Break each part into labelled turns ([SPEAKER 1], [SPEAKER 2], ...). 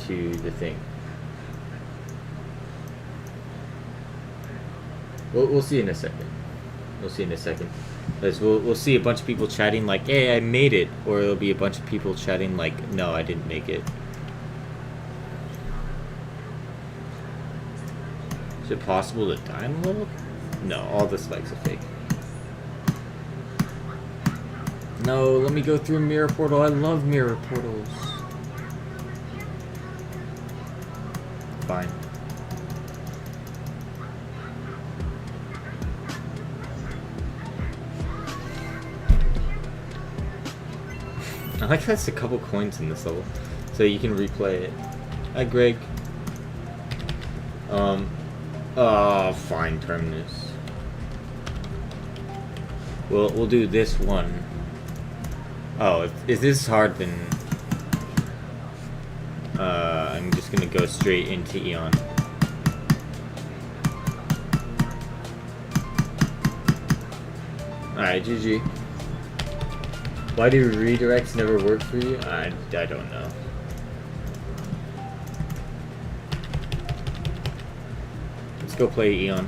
[SPEAKER 1] to the thing. We'll see in a second. We'll see in a second. We'll see a bunch of people chatting like, hey, I made it. Or it'll be a bunch of people chatting like, no, I didn't make it. Is it possible to die in the level? No, all the spikes are fake. No, let me go through a mirror portal. I love mirror portals. Fine. I like that's a couple coins in this level, so you can replay it. Hi, Greg. Oh, fine, Terminus. We'll do this one. Oh, if this is hard, then I'm just gonna go straight into EON. Alright, GG. Why do redirects never work for you? I don't know. Let's go play EON.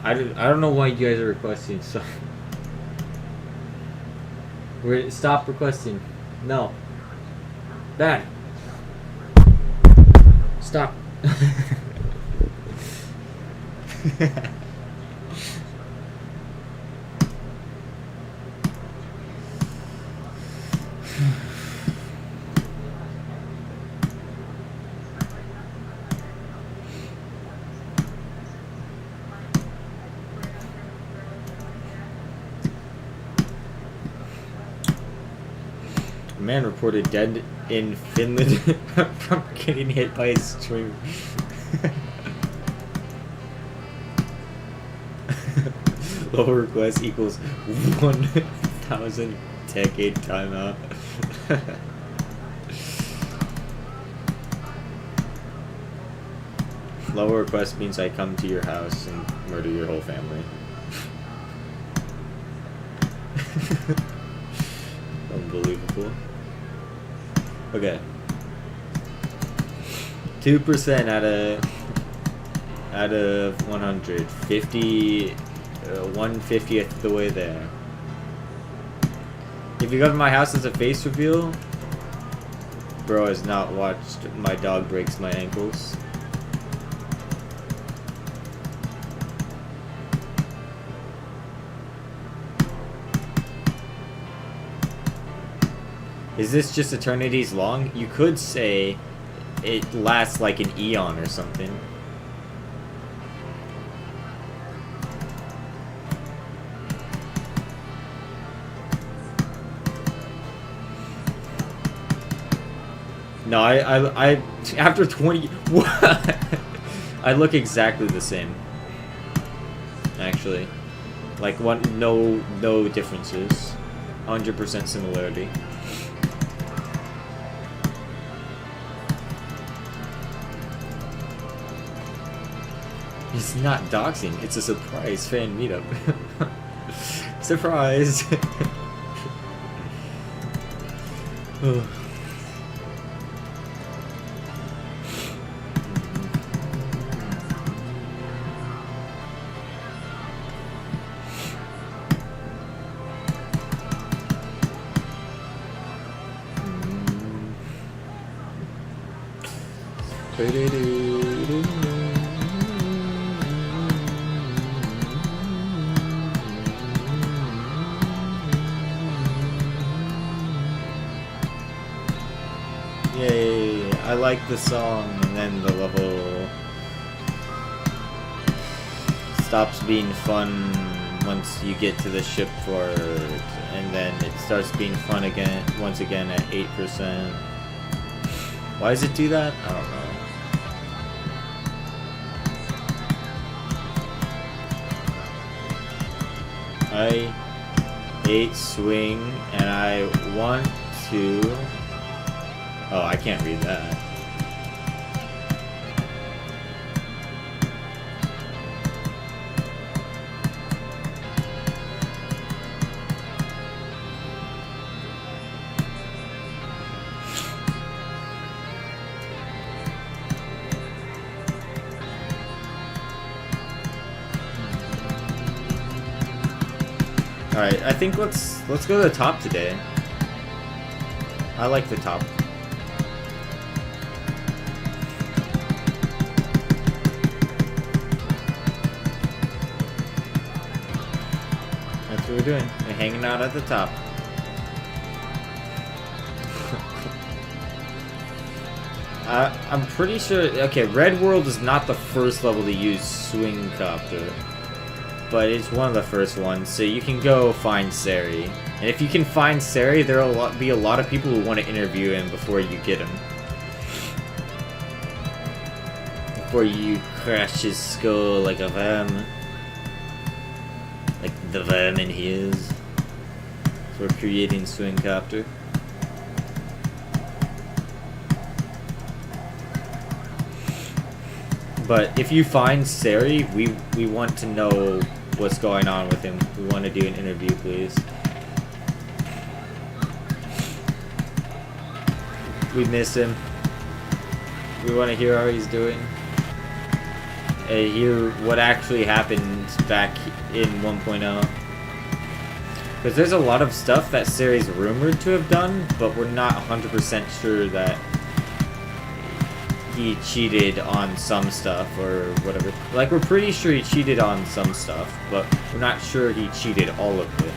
[SPEAKER 1] I don't know why you guys are requesting, so stop requesting. No. Bad. Stop. Man reported dead in Finland from getting hit by a string. Lower request equals 1,000 decade timeout. Lower request means I come to your house and murder your whole family. Unbelievable. Okay. 2% out of 100. 1/50th the way there. If you come to my house as a face reveal, bro has not watched My Dog Breaks My Ankles. Is this just eternities long? You could say it lasts like an eon or something. No, I after 20, what? I look exactly the same. Actually, like no differences, 100% similarity. It's not doxing, it's a surprise fan meetup. Surprise! Yay, I like the song, and then the level stops being fun once you get to the ship port, and then it starts being fun again, once again at 8%. Why does it do that? I don't know. I ate swing, and I want to... Oh, I can't read that. Alright, I think let's go to the top today. I like the top. That's what we're doing. We're hanging out at the top. I'm pretty sure... Okay, Red World is not the first level to use Swing Copter. But it's one of the first ones, so you can go find Sari. And if you can find Sari, there will be a lot of people who want to interview him before you get him. Before you crash his skull like a vermin. Like the vermin he is. So we're creating Swing Copter. But if you find Sari, we want to know what's going on with him. We want to do an interview, please. We miss him. We want to hear how he's doing. And hear what actually happened back in 1.0. Because there's a lot of stuff that Sari's rumored to have done, but we're not 100% sure that he cheated on some stuff or whatever. Like, we're pretty sure he cheated on some stuff, but we're not sure he cheated all of it.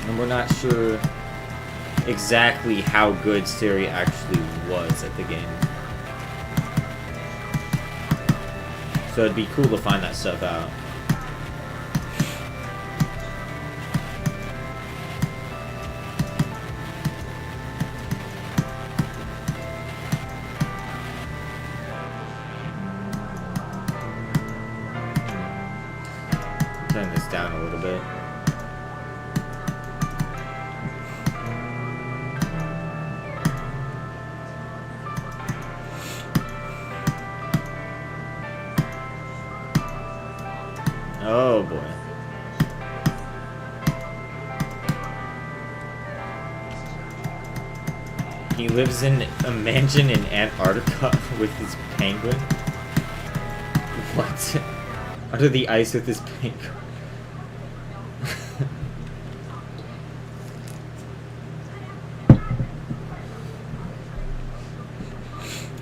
[SPEAKER 1] And we're not sure exactly how good Sari actually was at the game. So it'd be cool to find that stuff out. Turn this down a little bit. Oh boy. He lives in a mansion in Antarctica with his penguin? What? Under the ice with his penguin?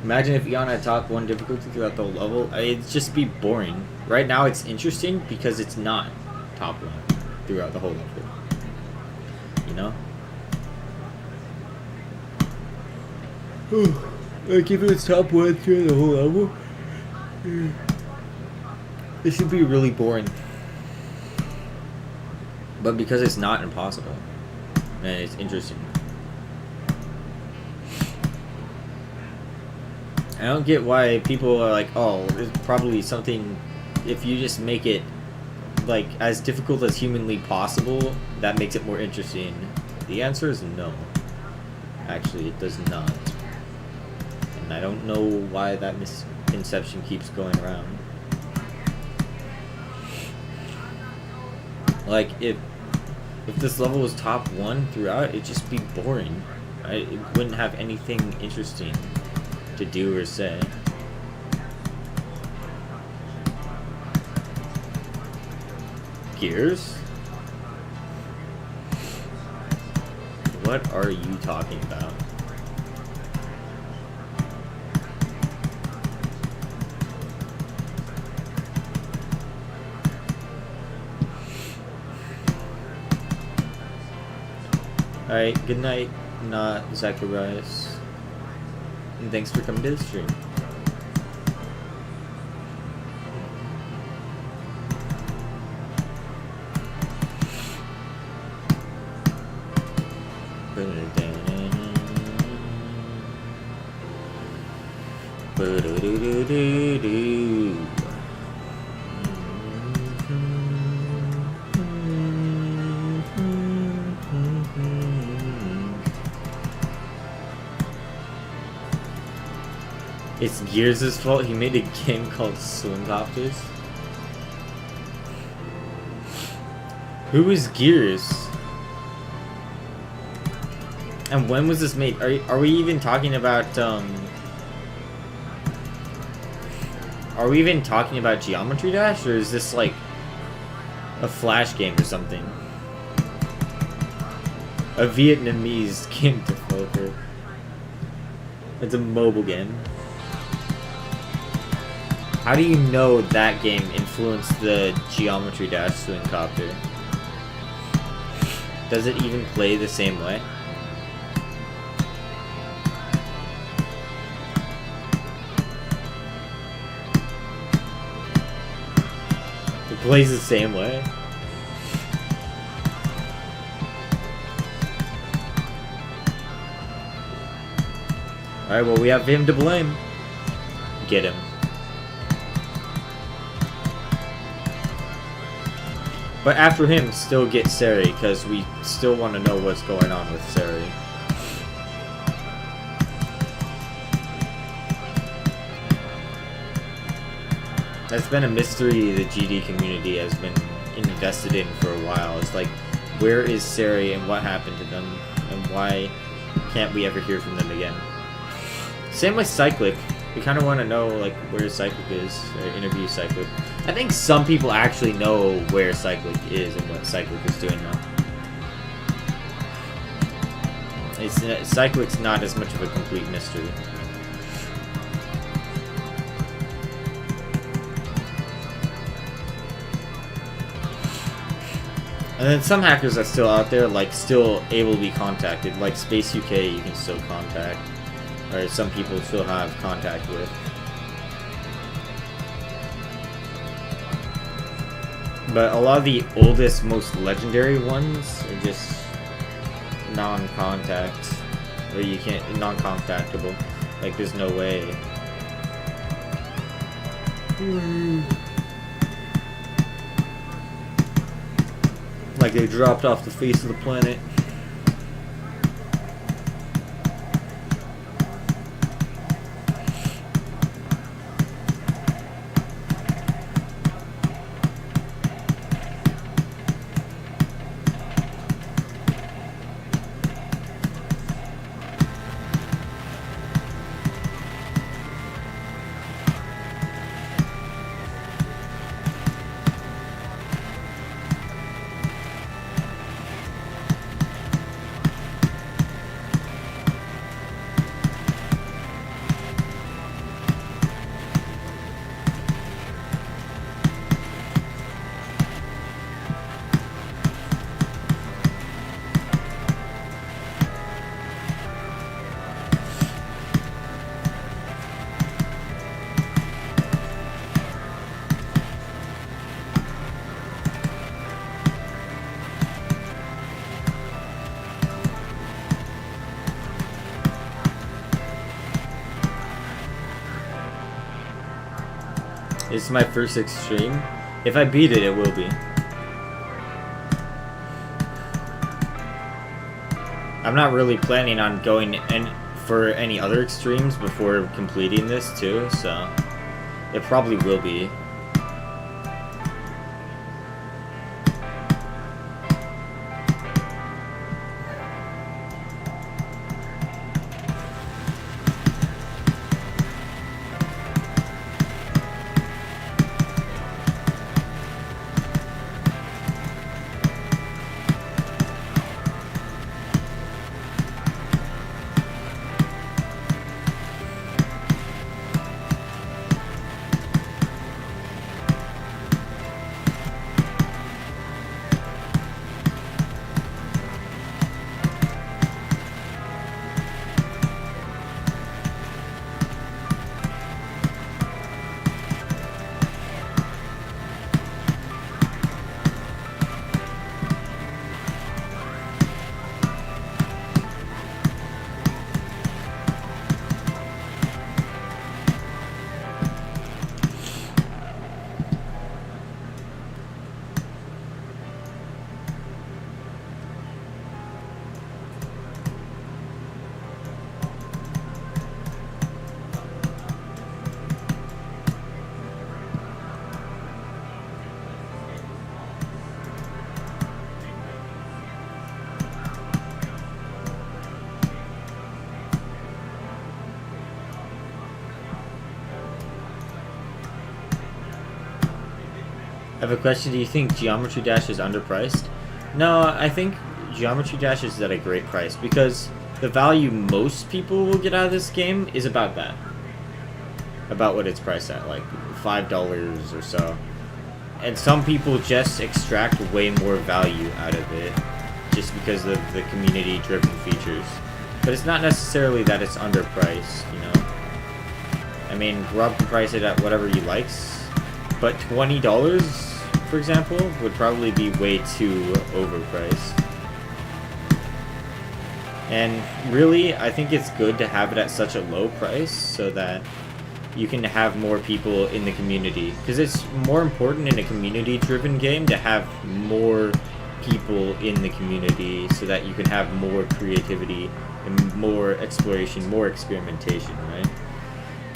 [SPEAKER 1] Imagine if EON had top 1 difficulty throughout the level. It'd just be boring. Right now it's interesting because it's not top 1 throughout the whole level. You know? Like if it's top 1 throughout the whole level, this should be really boring. But because it's not impossible, and it's interesting. I don't get why people are like, oh, there's probably something, if you just make it, like, as difficult as humanly possible, that makes it more interesting. The answer is no. Actually, it does not. And I don't know why that misconception keeps going around. Like, if this level was top 1 throughout, it'd just be boring. It wouldn't have anything interesting to do or say. Gears? What are you talking about? Alright, good night, not Zacharias. And thanks for coming to the stream. It's Gears' fault. He made a game called Swing Copters. Who is Gears? And when was this made? Are we even talking about are we even talking about Geometry Dash, or is this like a Flash game or something? A Vietnamese game developer. It's a mobile game. How do you know that game influenced the Geometry Dash Swing Copter? Does it even play the same way? It plays the same way? Alright, well, we have him to blame. Get him. But after him, still get Sari, because we still want to know what's going on with Sari. That's been a mystery the GD community has been invested in for a while. It's like, where is Sari and what happened to them? And why can't we ever hear from them again? Same with Cyclic. We kind of want to know, like, where Cyclic is, or interview Cyclic. I think some people actually know where Cyclic is and what Cyclic is doing now. Cyclic's not as much of a complete mystery. And then some hackers are still out there, like, still able to be contacted. Like Space UK, you can still contact. Or some people still have contact with. But a lot of the oldest, most legendary ones are just non-contact. Or you can't, non-contactable. Like, there's no way. Like, they dropped off the face of the planet. It's my first extreme. If I beat it, it will be. I'm not really planning on going for any other extremes before completing this too, so it probably will be. I have a question. Do you think Geometry Dash is underpriced? No, I think Geometry Dash is at a great price because the value most people will get out of this game is about that. About what it's priced at, like $5 or so. And some people just extract way more value out of it just because of the community-driven features. But it's not necessarily that it's underpriced, you know? I mean, Rob can price it at whatever he likes, but $20, for example, would probably be way too overpriced. And really, I think it's good to have it at such a low price so that you can have more people in the community. Because it's more important in a community-driven game to have more people in the community so that you can have more creativity and more exploration, more experimentation, right?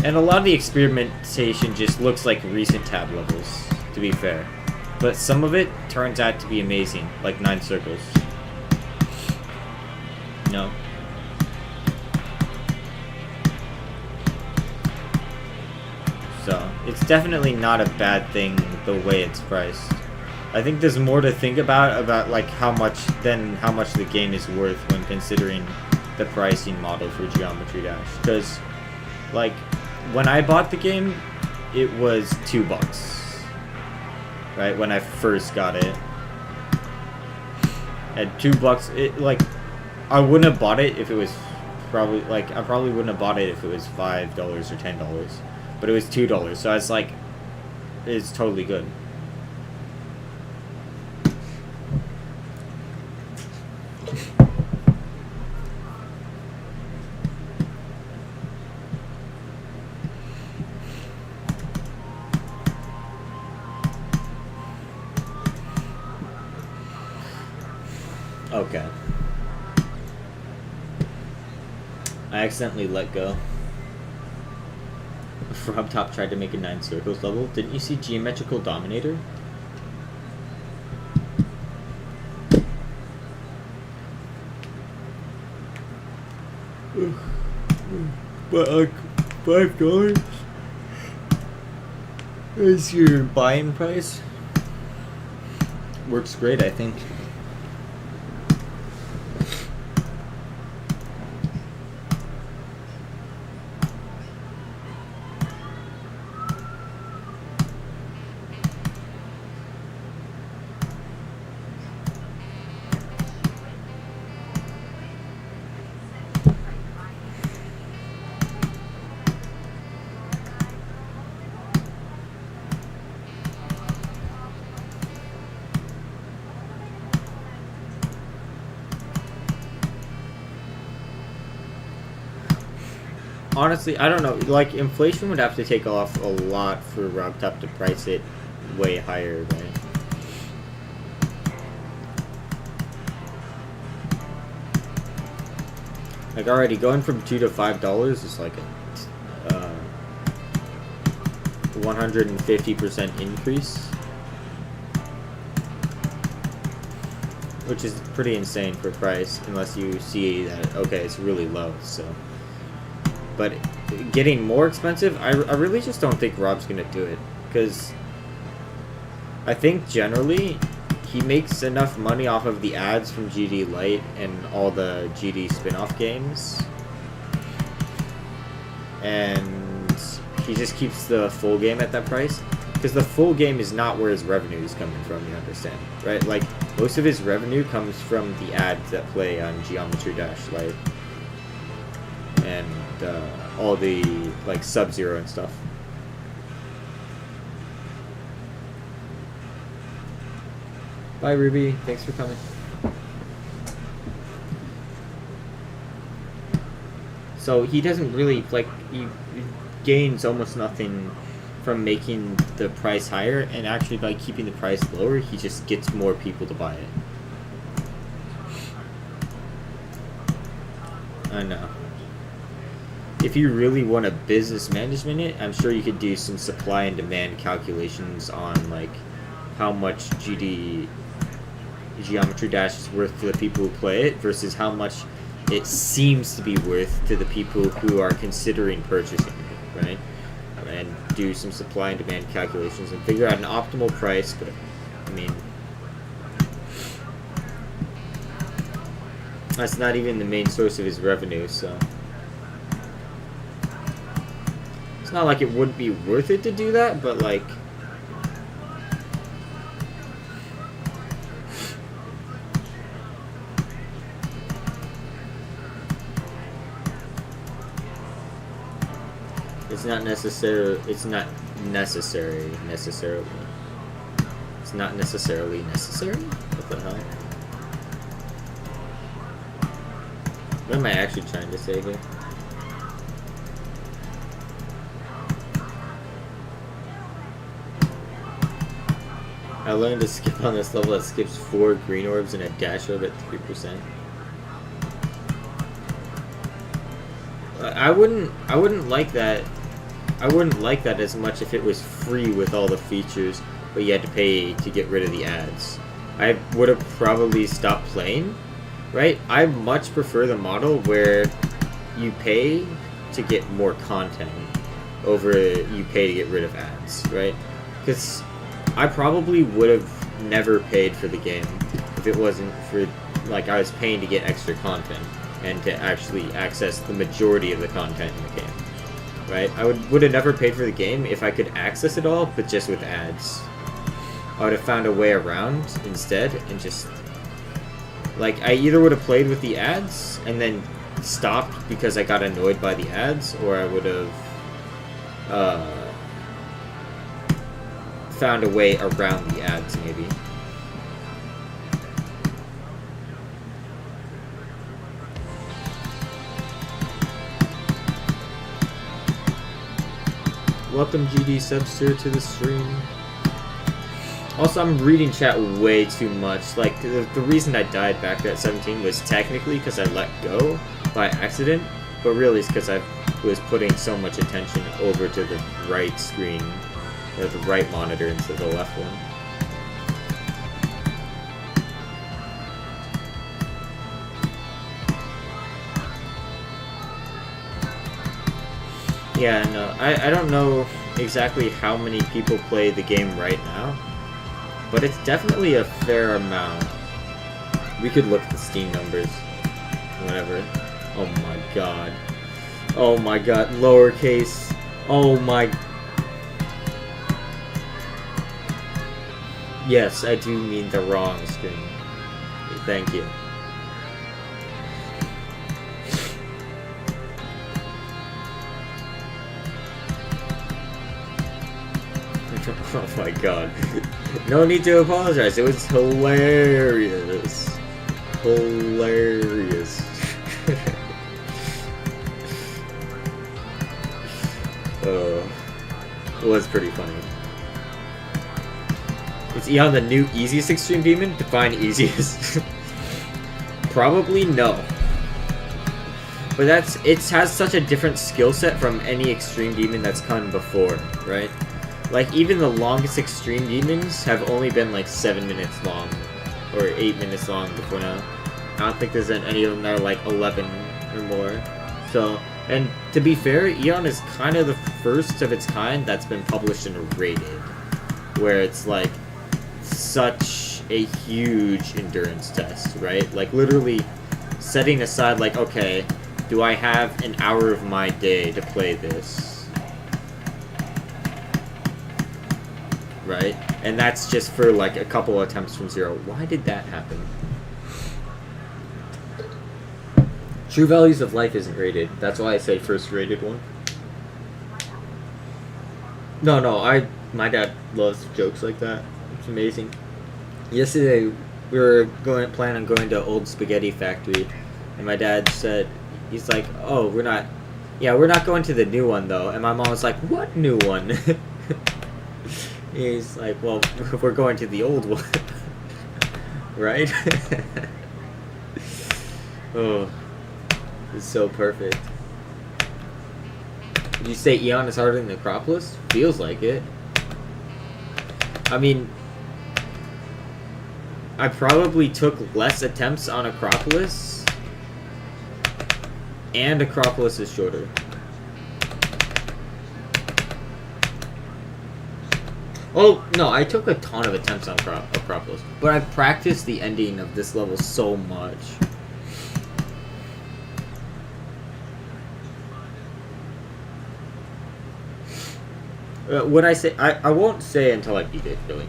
[SPEAKER 1] And a lot of the experimentation just looks like recent tab levels, to be fair. But some of it turns out to be amazing, like 9 Circles. No. So, it's definitely not a bad thing the way it's priced. I think there's more to think about like how much the game is worth when considering the pricing model for Geometry Dash. Because, like, when I bought the game, it was $2. Right, when I first got it. At $2, it, like, I wouldn't have bought it if it was probably, like, I probably wouldn't have bought it if it was $5 or $10. But it was $2, so I was like, it's totally good. Okay. I accidentally let go. From Top tried to make a 9 Circles level. Didn't you see Geometrical Dominator? But like $5 is your buying price. Works great, I think. Honestly, I don't know. Like, inflation would have to take off a lot for RobTop to price it way higher, right? Like, already going from $2 to $5 is like a 150% increase, which is pretty insane for price, unless you see that, okay, it's really low, so. But getting more expensive, I really just don't think Rob's going to do it. Because I think generally he makes enough money off of the ads from GD Lite and all the GD spin-off games. And he just keeps the full game at that price. Because the full game is not where his revenue is coming from, you understand, right? Like, most of his revenue comes from the ads that play on Geometry Dash Lite. And all the, like, Sub-Zero and stuff. Bye, Ruby. Thanks for coming. So he doesn't really, like, he gains almost nothing from making the price higher, and actually by keeping the price lower, he just gets more people to buy it. I know. If you really want to business management it, I'm sure you could do some supply and demand calculations on, like, how much Geometry Dash is worth to the people who play it versus how much it seems to be worth to the people who are considering purchasing it, right? And do some supply and demand calculations and figure out an optimal price. But I mean, That's not even the main source of his revenue, so it's not like it wouldn't be worth it to do that, but like it's not necessarily necessary. It's not necessarily necessary? What the hell? What am I actually trying to say here? I learned to skip on this level that skips 4 green orbs and a dash orb at 3%. I wouldn't like that. I wouldn't like that as much if it was free with all the features, but you had to pay to get rid of the ads. I would have probably stopped playing, right? I much prefer the model where you pay to get more content over you pay to get rid of ads, right? Because I probably would have never paid for the game if it wasn't for, like, I was paying to get extra content and to actually access the majority of the content in the game, right? I would have never paid for the game if I could access it all, but just with ads. I would have found a way around instead and just, like, I either would have played with the ads and then stopped because I got annoyed by the ads, or I would have found a way around the ads, maybe. Welcome GD Subster to the stream. Also, I'm reading chat way too much. Like, the reason I died back at 17 was technically because I let go by accident, but really it's because I was putting so much attention over to the right screen, or the right monitor instead of the left one. Yeah, no, I don't know exactly how many people play the game right now, but it's definitely a fair amount. We could look at the Steam numbers. Whatever. Oh my god. Oh my god. Lowercase. Oh my... Yes, I do mean the wrong screen. Thank you. Oh my god. No need to apologize. It was hilarious. Hilarious. It was pretty funny. Is EON the new easiest extreme demon? Define easiest. Probably no. But it has such a different skill set from any extreme demon that's come before, right? Like, even the longest extreme demons have only been like 7 minutes long, or 8 minutes long before now. I don't think there's any of them that are like 11 or more. So, and to be fair, EON is kind of the first of its kind that's been published and rated, where it's like such a huge endurance test, right? Like, literally setting aside, like, okay, do I have an hour of my day to play this? Right? And that's just for like a couple attempts from zero. Why did that happen? True Values of Life isn't rated. That's why I say first rated one. No, my dad loves jokes like that. It's amazing. Yesterday we were planning on going to Old Spaghetti Factory, and my dad said, he's like, oh, we're not going to the new one though. And my mom was like, what new one? He's like, well, we're going to the old one. Right? Oh, it's so perfect. Did you say EON is harder than Acropolis? Feels like it. I mean, I probably took less attempts on Acropolis, and Acropolis is shorter. Oh, no, I took a ton of attempts on Acropolis, but I practiced the ending of this level so much. Would I say I won't say until I beat it, really.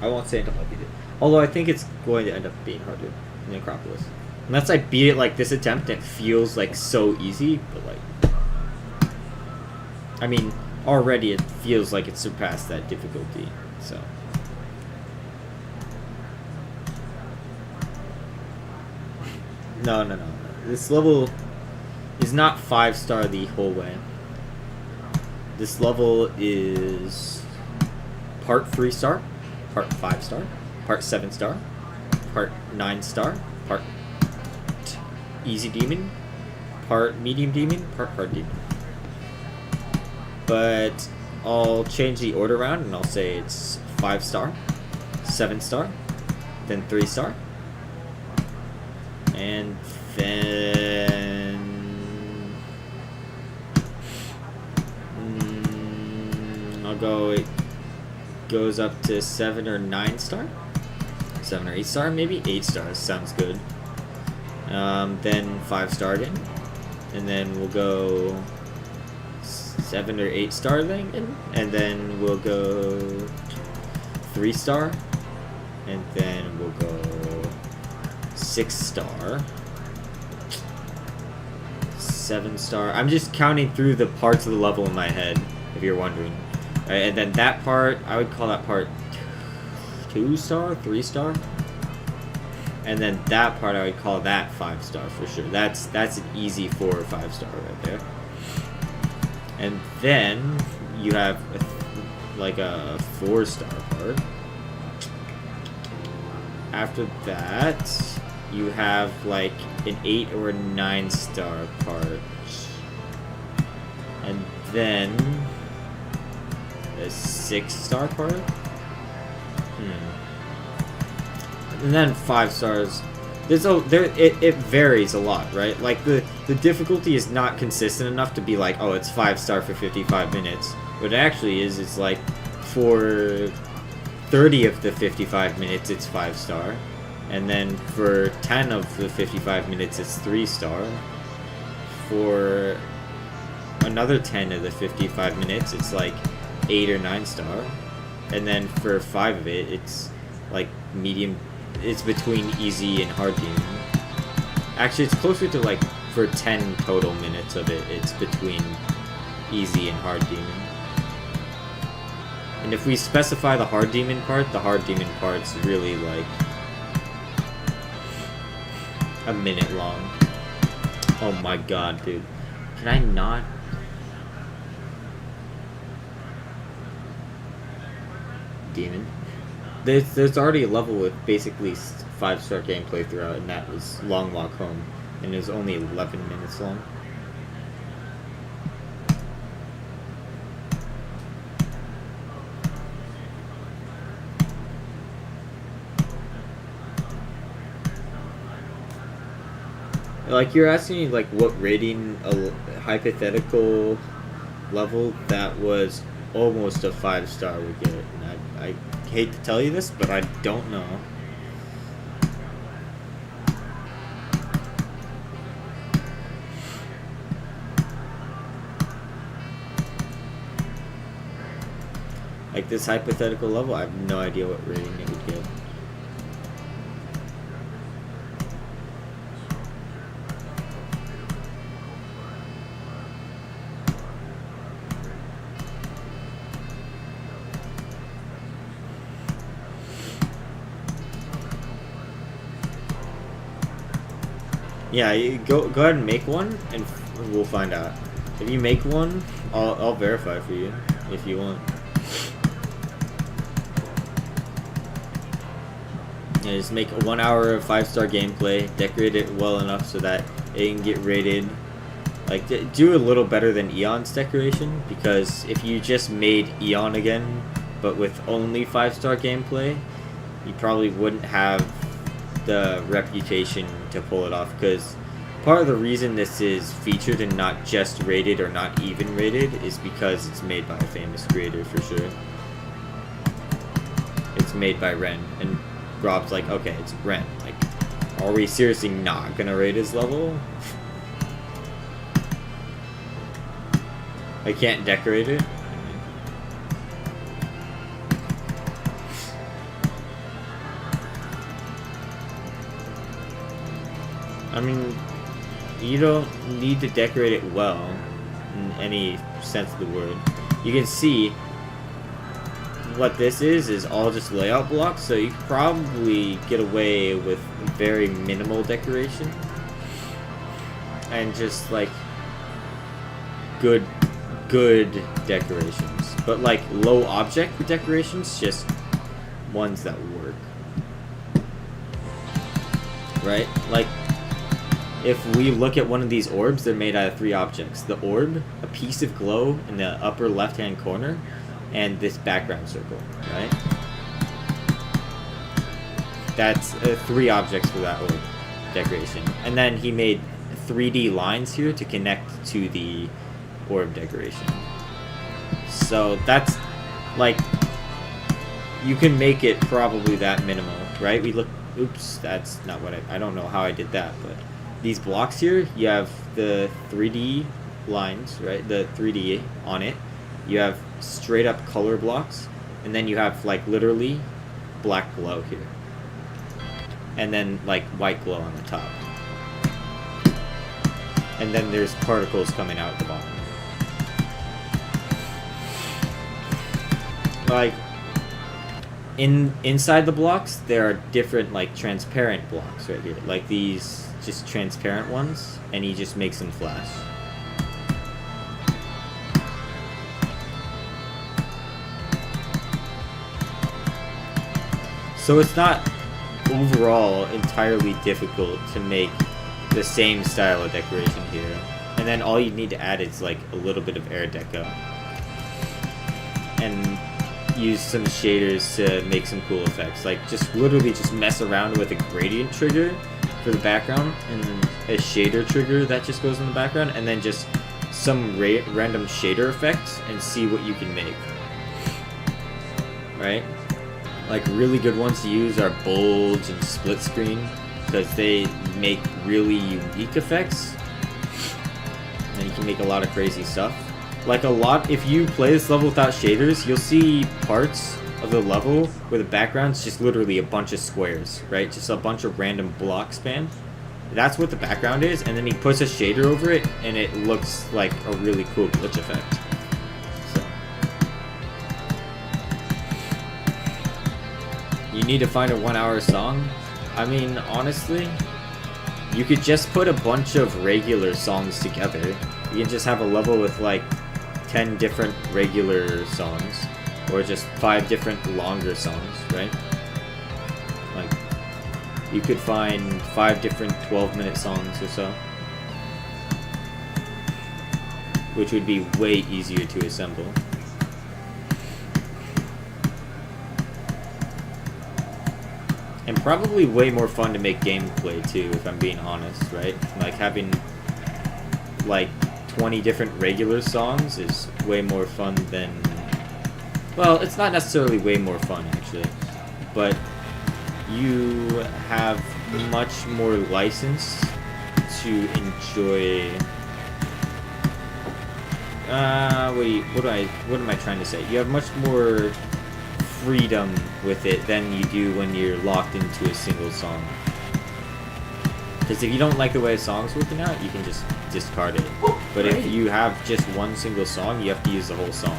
[SPEAKER 1] I won't say until I beat it. Although I think it's going to end up being harder in Acropolis. Unless I beat it like this attempt, it feels like so easy, but like, I mean, already it feels like it surpassed that difficulty, so. No. This level is not 5-star the whole way. This level is part 3-star, part 5-star, part 7-star, part 9-star, part easy demon, part medium demon, part hard demon. But I'll change the order around and I'll say it's 5-star, 7-star, then 3-star, and then I'll go, it goes up to 7 or 9-star, 7 or 8-star, maybe 8 stars sounds good. Then 5-star again, and then we'll go 7 or 8-star again, and then we'll go 3-star, and then we'll go 6-star, 7-star. I'm just counting through the parts of the level in my head, if you're wondering. Right, and then that part, I would call that part 2-star, 3-star. And then that part, I would call that 5-star for sure. That's an easy 4 or 5-star right there. And then you have like a 4-star part. After that, you have like an 8 or a 9-star part. And then a 6-star part. And then 5 stars. It varies a lot, right? Like the difficulty is not consistent enough to be like, oh, it's 5-star for 55 minutes. What it actually is, it's like for 30 of the 55 minutes, it's 5-star, and then for 10 of the 55 minutes, it's 3-star. For another 10 of the 55 minutes, it's like 8 or 9-star, and then for 5 of it, it's like medium. It's between easy and hard demon. Actually, it's closer to like for 10 total minutes of it, it's between easy and hard demon. And if we specify the hard demon part's really like a minute long. Oh my god, dude. Can I not? Demon. There's already a level with basically 5-star gameplay throughout, and that was Long Walk Home, and it was only 11 minutes long. Like, you're asking me, like, what rating a hypothetical level that was almost a 5-star would get, and I hate to tell you this, but I don't know. Like, this hypothetical level, I have no idea what rating it would get. Yeah, you go ahead and make one, and we'll find out. If you make one, I'll verify for you if you want. Yeah, just make 1 hour of 5-star gameplay, decorate it well enough so that it can get rated. Like, do a little better than EON's decoration, because if you just made EON again, but with only 5-star gameplay, you probably wouldn't have the reputation to pull it off, because part of the reason this is featured and not just rated or not even rated is because it's made by a famous creator for sure. It's made by Ren, and Rob's like, okay, it's Ren. Like, are we seriously not gonna rate his level? I can't decorate it. I mean, you don't need to decorate it well in any sense of the word. You can see what this is all just layout blocks, so you can probably get away with very minimal decoration and just like good decorations, but like low object decorations, just ones that work, right? Like if we look at one of these orbs, they're made out of 3 objects: the orb, a piece of glow in the upper left hand corner, and this background circle, right? That's 3 objects for that orb decoration. And then he made 3D lines here to connect to the orb decoration. So that's like, you can make it probably that minimal, right? We look, oops, that's not what I don't know how I did that, but these blocks here, you have the 3D lines, right? The 3D on it. You have straight up color blocks, and then you have like literally black glow here, and then like white glow on the top, and then there's particles coming out at the bottom. Like inside the blocks there are different like transparent blocks right here, like these just transparent ones, and he just makes them flash. So it's not overall entirely difficult to make the same style of decoration here. And then all you need to add is like a little bit of air deco. And use some shaders to make some cool effects. Like just literally just mess around with a gradient trigger for the background, and then a shader trigger that just goes in the background, and then just some random shader effects, and see what you can make. Right? Like really good ones to use are bulge and split screen, because they make really unique effects, and you can make a lot of crazy stuff. Like if you play this level without shaders, you'll see parts of the level where the background's just literally a bunch of squares, right? Just a bunch of random block span. That's what the background is, and then he puts a shader over it, and it looks like a really cool glitch effect. You need to find a 1-hour song. I mean, honestly, you could just put a bunch of regular songs together. You can just have a level with like 10 different regular songs, or just 5 different longer songs, right? Like, you could find 5 different 12-minute songs or so, which would be way easier to assemble. And probably way more fun to make gameplay too, if I'm being honest, right? Like having like 20 different regular songs is way more fun than... Well, it's not necessarily way more fun actually, but you have much more license to enjoy... what am I trying to say? You have much more freedom with it than you do when you're locked into a single song. Because if you don't like the way a song's working out, you can just discard it. But if you have just one single song, you have to use the whole song.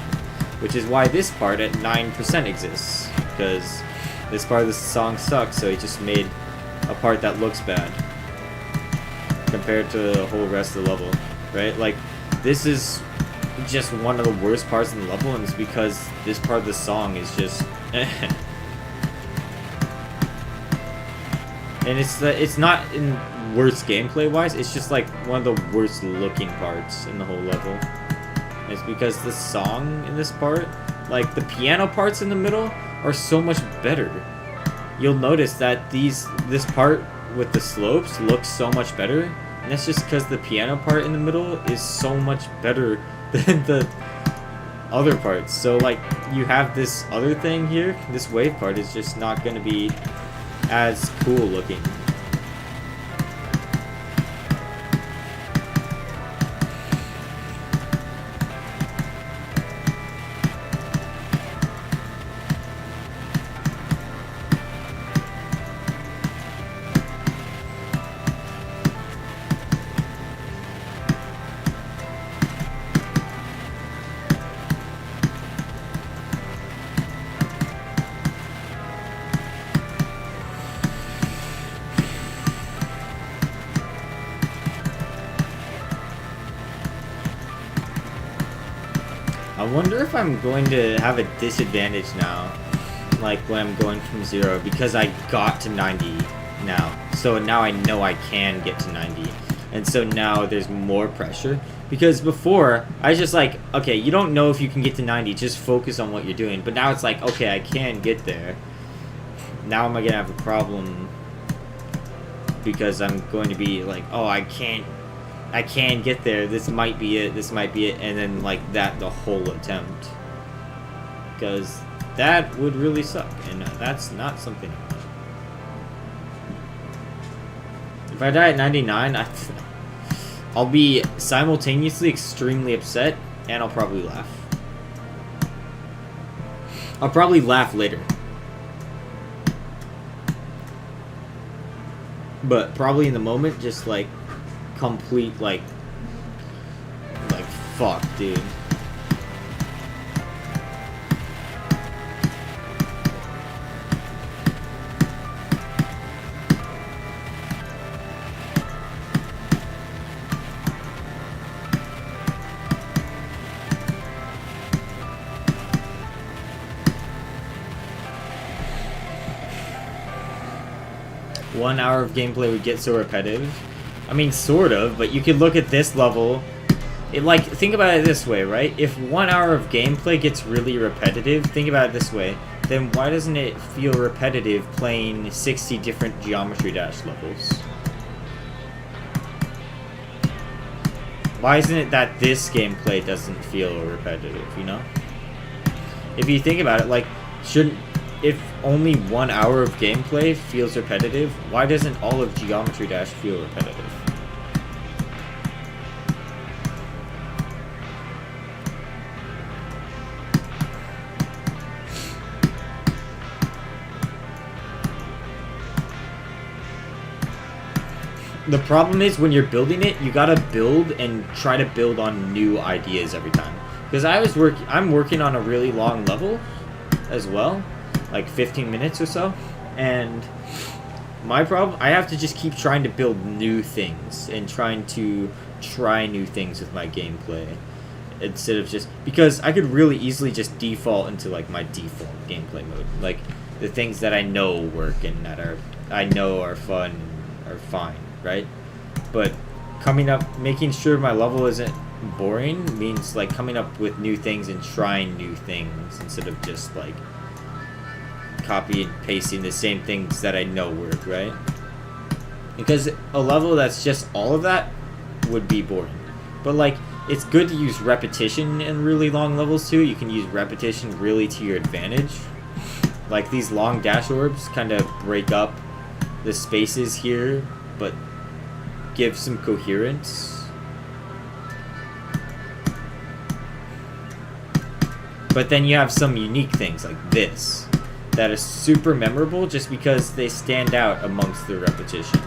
[SPEAKER 1] Which is why this part at 9% exists. Because this part of the song sucks, so he just made a part that looks bad compared to the whole rest of the level, right? Like, this is just one of the worst parts of the level, and it's because this part of the song is just and it's not in worst gameplay wise, it's just like one of the worst looking parts in the whole level. And it's because the song in this part, like the piano parts in the middle, are so much better. You'll notice that this part with the slopes looks so much better, and that's just because the piano part in the middle is so much better than the other parts. So like you have this other thing here, this wave part is just not going to be as cool looking. wonder if I'm going to have a disadvantage now, like when I'm going from 0, because I got to 90 now. So now I know I can get to 90. And so now there's more pressure. Because before, I was just like, okay, you don't know if you can get to 90, just focus on what you're doing. But now it's like, okay, I can get there. Now am I going to have a problem? Because I'm going to be like, oh, I can get there. This might be it. This might be it. And then like that, the whole attempt. Because that would really suck. And that's not something I want. If I die at 99, I'll be simultaneously extremely upset, and I'll probably laugh. I'll probably laugh later. But probably in the moment, just like complete like fuck, dude. One hour of gameplay would get so repetitive. I mean, sort of, but you could look at this level. Like, think about it this way, right? If 1 hour of gameplay gets really repetitive, think about it this way. Then why doesn't it feel repetitive playing 60 different Geometry Dash levels? Why isn't it that this gameplay doesn't feel repetitive, you know? If you think about it, like, if only 1 hour of gameplay feels repetitive, why doesn't all of Geometry Dash feel repetitive? The problem is when you're building it, you gotta build and try to build on new ideas every time. Because I'm working on a really long level as well. Like 15 minutes or so, and my problem, I have to just keep trying to build new things and trying to try new things with my gameplay instead of just, because I could really easily just default into like my default gameplay mode, like the things that I know work and that I know are fun are fine, right? But making sure my level isn't boring means like coming up with new things and trying new things instead of just like copy and pasting the same things that I know work, right? Because a level that's just all of that would be boring. But like, it's good to use repetition in really long levels too. You can use repetition really to your advantage. Like these long dash orbs kind of break up the spaces here, but give some coherence. But then you have some unique things like this that are super memorable just because they stand out amongst the repetition.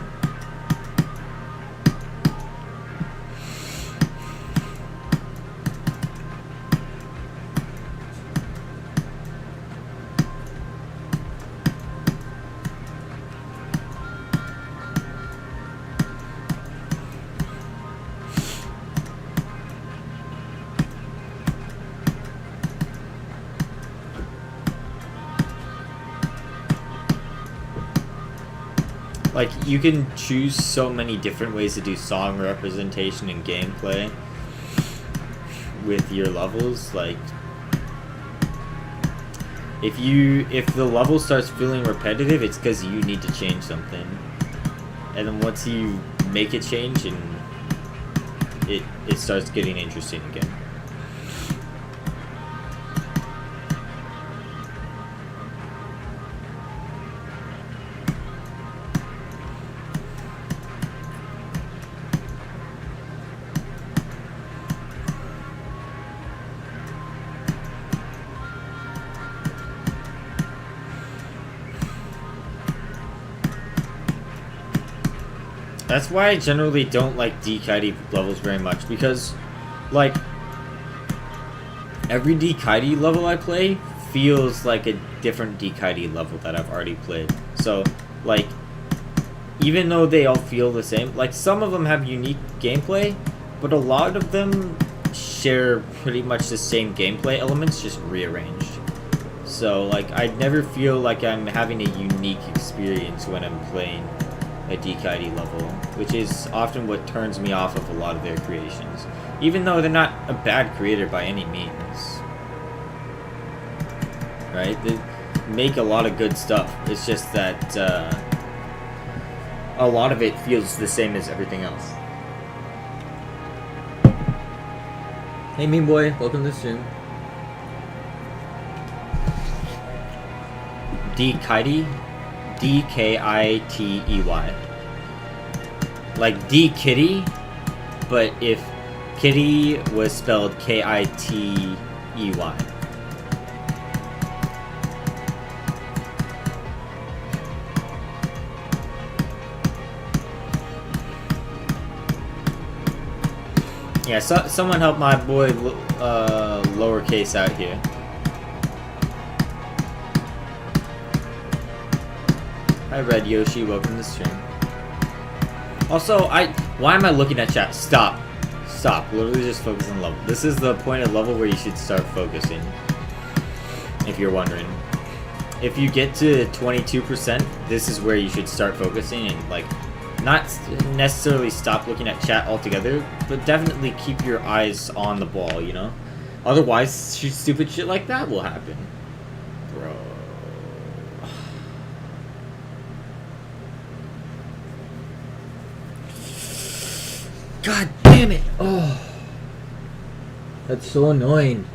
[SPEAKER 1] Like, you can choose so many different ways to do song representation and gameplay with your levels. Like, if the level starts feeling repetitive, it's because you need to change something. And then once you make it change, and it starts getting interesting again. That's why I generally don't like D-Kitey levels very much, because, like, every D-Kitey level I play feels like a different D-Kitey level that I've already played. So, like, even though they all feel the same, like, some of them have unique gameplay, but a lot of them share pretty much the same gameplay elements, just rearranged. So, like, I never feel like I'm having a unique experience when I'm playing a DKID level, which is often what turns me off of a lot of their creations. Even though they're not a bad creator by any means. Right? They make a lot of good stuff. It's just that a lot of it feels the same as everything else. Hey, mean boy, welcome to the stream. DKITY, D-K-I-T-E-Y. Like D-Kitty, but if Kitty was spelled K-I-T-E-Y. Yeah, so, someone help my boy lowercase out here. Hi, Red Yoshi. Welcome to the stream. Also, why am I looking at chat? Stop. Stop. Literally just focus on level. This is the point of level where you should start focusing. If you're wondering. If you get to 22%, this is where you should start focusing and, like, not necessarily stop looking at chat altogether, but definitely keep your eyes on the ball, you know? Otherwise, stupid shit like that will happen. Bro. God damn it! Oh. That's so annoying.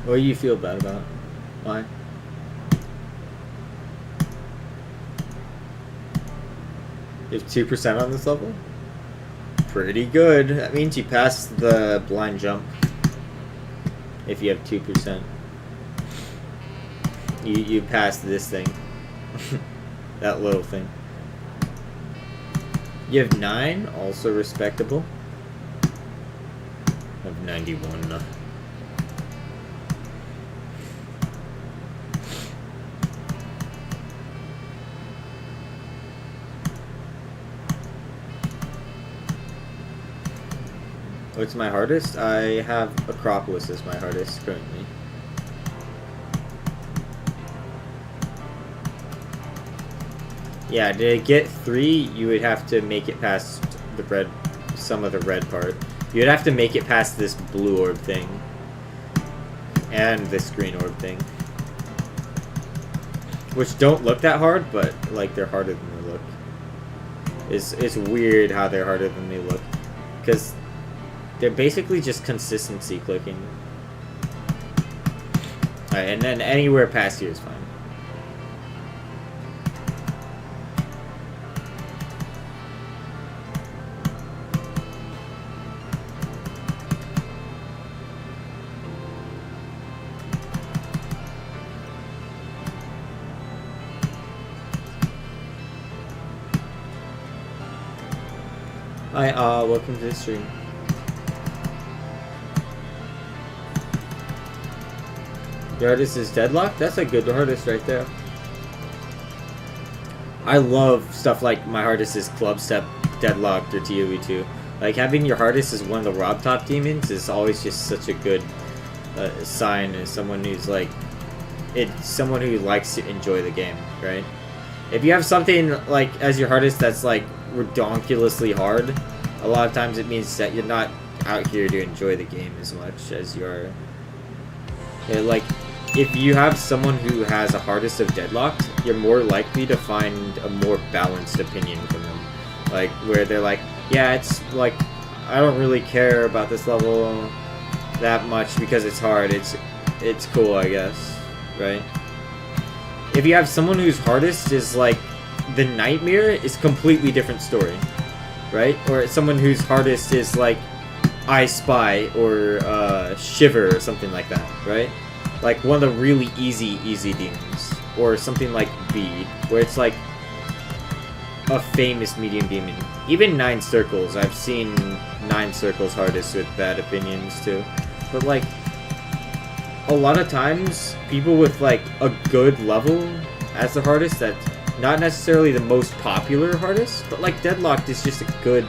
[SPEAKER 1] What do you feel bad about? Why? You have 2% on this level? Pretty good. That means you passed the blind jump. If you have 2%. You passed this thing. That little thing. You have 9, also respectable. I have 91. What's my hardest? I have Acropolis as my hardest currently. Yeah, to get 3, you would have to make it past the red, some of the red part. You would have to make it past this blue orb thing. And this green orb thing. Which don't look that hard, but, like, they're harder than they look. It's weird how they're harder than they look. Because they're basically just consistency clicking. Alright, and then anywhere past here is fine. Hi, welcome to the stream. Your hardest is Deadlock? That's a good hardest right there. I love stuff like my hardest is Club Step, Deadlocked, or ToE2. Like, having your hardest as one of the Rob Top demons is always just such a good sign as someone who's like, it's someone who likes to enjoy the game, right? If you have something like as your hardest that's like ridiculously hard, a lot of times it means that you're not out here to enjoy the game as much as you are. Like, if you have someone who has a hardest of Deadlocked, you're more likely to find a more balanced opinion from them. Like, where they're like, yeah, it's like, I don't really care about this level that much because it's hard. It's cool, I guess, right? If you have someone whose hardest is like the Nightmare, is completely different story, right? Or someone whose hardest is like I Spy or Shiver or something like that, right? Like one of the really easy demons, or something like B, where it's like a famous medium demon. Even 9 Circles, I've seen 9 Circles hardest with bad opinions too. But like, a lot of times, people with like a good level as the hardest that's not necessarily the most popular hardest, but like Deadlocked is just a good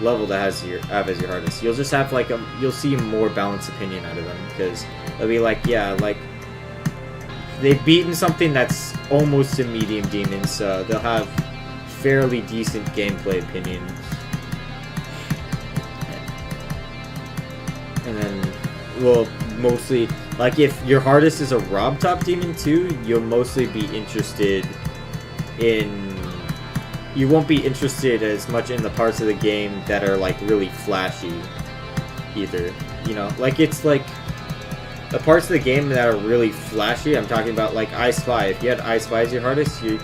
[SPEAKER 1] level that have as your hardest. You'll just have like you'll see a more balanced opinion out of them because they'll be like, yeah, like they've beaten something that's almost a medium demon, so they'll have fairly decent gameplay opinions. And then, well, mostly, like, if your hardest is a Rob Top Demon too, you'll mostly be interested in... You won't be interested as much in the parts of the game that are, like, really flashy, either. You know, like, it's, like, the parts of the game that are really flashy, I'm talking about, like, I Spy. If you had I Spy as your hardest, you're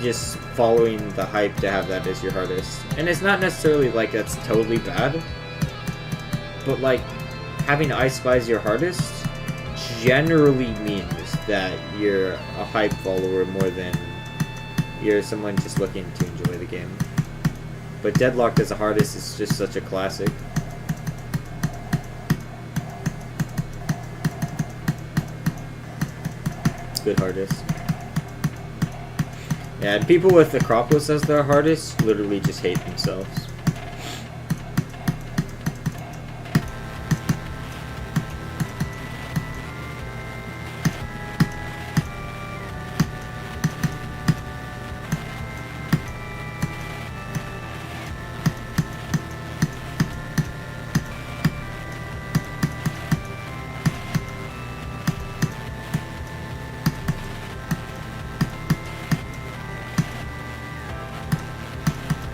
[SPEAKER 1] just following the hype to have that as your hardest. And it's not necessarily, like, that's totally bad, but, like, having I Spy as your hardest generally means that you're a hype follower more than you're someone just looking to enjoy the game. But Deadlocked as a hardest is just such a classic. Good hardest. Yeah, and people with Acropolis as their hardest literally just hate themselves.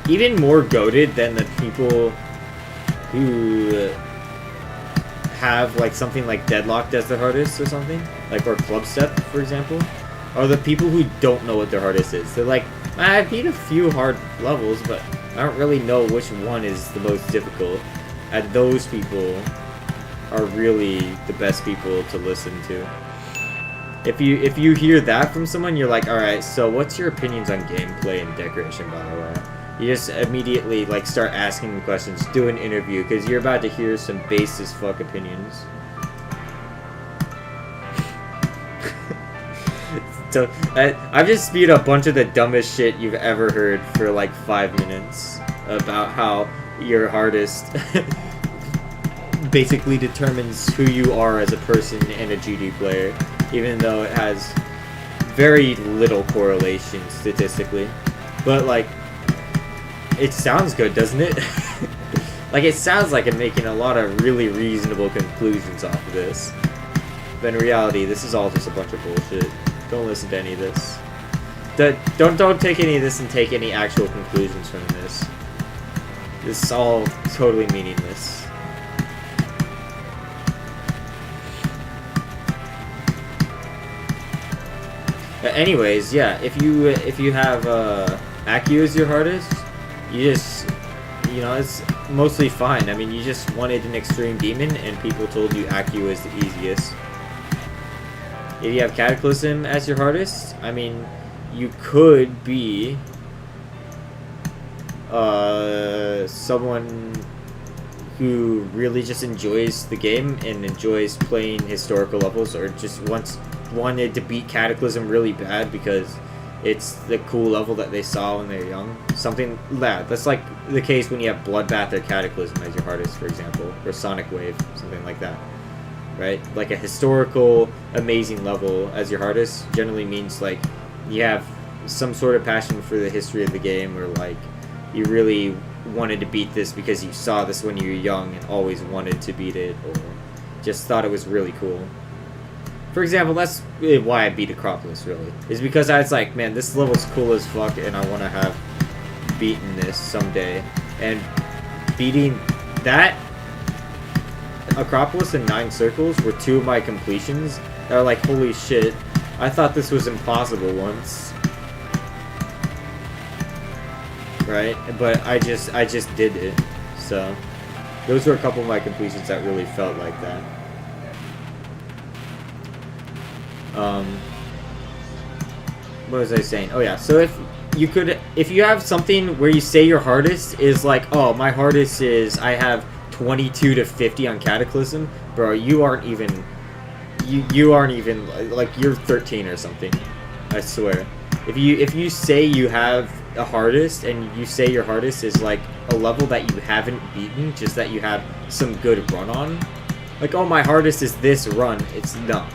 [SPEAKER 1] Even more goated than the people who have like something like Deadlocked as their hardest or something, like, or Club Step, for example, are the people who don't know what their hardest is. They're like, I beat a few hard levels, but I don't really know which one is the most difficult. And those people are really the best people to listen to. If you hear that from someone, you're like, alright, so what's your opinions on gameplay and decoration, by the way? You just immediately, like, start asking them questions, do an interview, because you're about to hear some base as fuck opinions. So, I've just spewed a bunch of the dumbest shit you've ever heard for, like, 5 minutes about how your hardest basically determines who you are as a person and a GD player, even though it has very little correlation statistically. But, like, it sounds good, doesn't it? Like, it sounds like I'm making a lot of really reasonable conclusions off of this. But in reality, this is all just a bunch of bullshit. Don't listen to any of this. Don't take any of this and take any actual conclusions from this. This is all totally meaningless. Anyways, yeah, if you have Accu as your hardest, you just, you know, it's mostly fine. I mean, you just wanted an extreme demon and people told you Accu is the easiest. If you have Cataclysm as your hardest, I mean, you could be someone who really just enjoys the game and enjoys playing historical levels, or just wanted to beat Cataclysm really bad because it's the cool level that they saw when they were young. Something that's like the case when you have Bloodbath or Cataclysm as your hardest, for example, or Sonic Wave, something like that, right? Like a historical, amazing level as your hardest generally means like you have some sort of passion for the history of the game, or like you really wanted to beat this because you saw this when you were young and always wanted to beat it, or just thought it was really cool. For example, that's why I beat Acropolis, really. Is because I was like, man, this level's cool as fuck, and I want to have beaten this someday. And beating that Acropolis in 9 circles were 2 of my completions. That were like, holy shit, I thought this was impossible once. Right? But I just did it. So, those were a couple of my completions that really felt like that. What was I saying? Oh yeah, so if you have something where you say your hardest is like, oh, my hardest is I have 22 to 50 on Cataclysm, bro, you aren't even like, you're 13 or something. I swear. If you say you have a hardest and you say your hardest is like a level that you haven't beaten, just that you have some good run on, like, oh, my hardest is this run. It's no.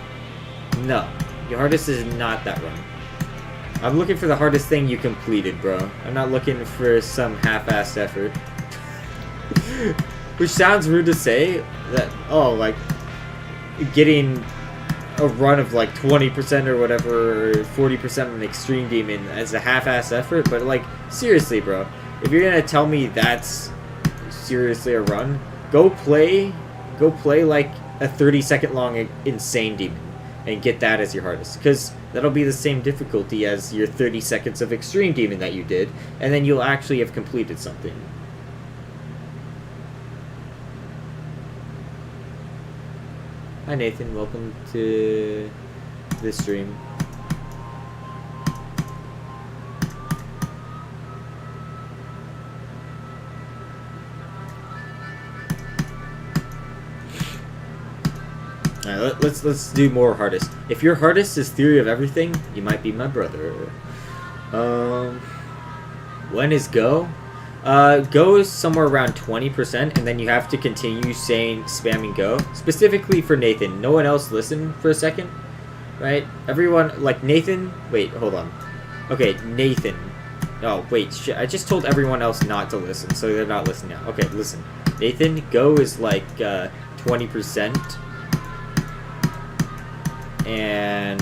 [SPEAKER 1] Your hardest is not that run. I'm looking for the hardest thing you completed, bro. I'm not looking for some half-assed effort. Which sounds rude to say, that, oh, like, getting a run of like 20% or whatever, or 40% on Extreme Demon as a half-assed effort, but like, seriously, bro. If you're gonna tell me that's seriously a run, go play like a 30-second long Insane Demon and get that as your hardest, because that'll be the same difficulty as your 30 seconds of Extreme Demon that you did, and then you'll actually have completed something. Hi Nathan, welcome to this stream. Alright, let's do more hardest. If your hardest is Theory of Everything, you might be my brother. When is Go? Go is somewhere around 20%, and then you have to continue spamming Go. Specifically for Nathan. No one else listen for a second, right? Everyone, like Nathan, wait, hold on. Okay, Nathan. Oh, wait, shit, I just told everyone else not to listen, so they're not listening now. Okay, listen. Nathan, Go is like 20%. And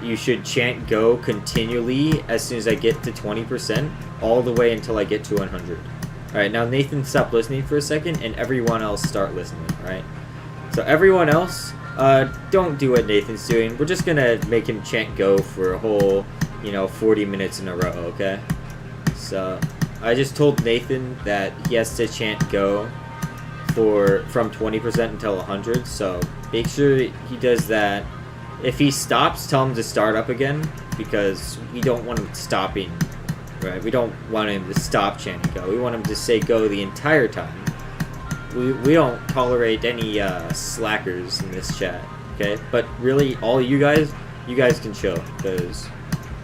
[SPEAKER 1] you should chant Go continually as soon as I get to 20%, all the way until I get to 100. Alright, now Nathan, stop listening for a second, and everyone else start listening, alright? So everyone else, don't do what Nathan's doing. We're just gonna make him chant Go for a whole, 40 minutes in a row, okay? So, I just told Nathan that he has to chant Go from 20% until 100, so make sure he does that. If he stops, tell him to start up again, because we don't want him stopping, right? We don't want him to stop chanting Go. We want him to say Go the entire time. We don't tolerate any slackers in this chat, okay? But really, all you guys can chill, because,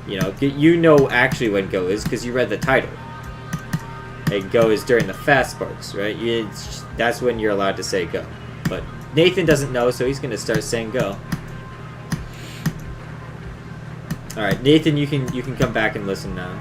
[SPEAKER 1] you know actually when Go is, because you read the title. And Go is during the fast parts, right? That's when you're allowed to say Go. But Nathan doesn't know, so he's going to start saying Go. Alright, Nathan, you can come back and listen now.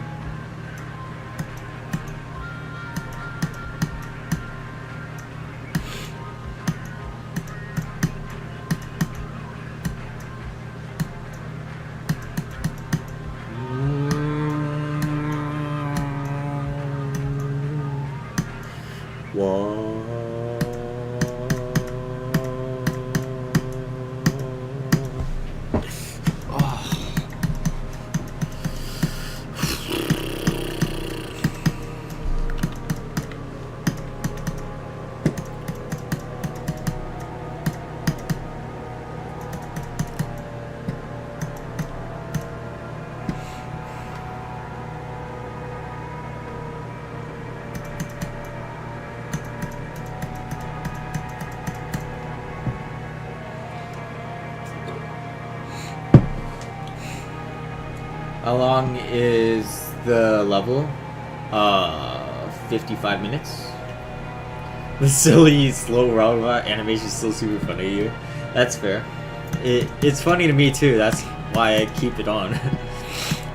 [SPEAKER 1] How long is the level? 55 minutes. The silly, slow robot animation is still super funny to you. That's fair. It's funny to me too, that's why I keep it on.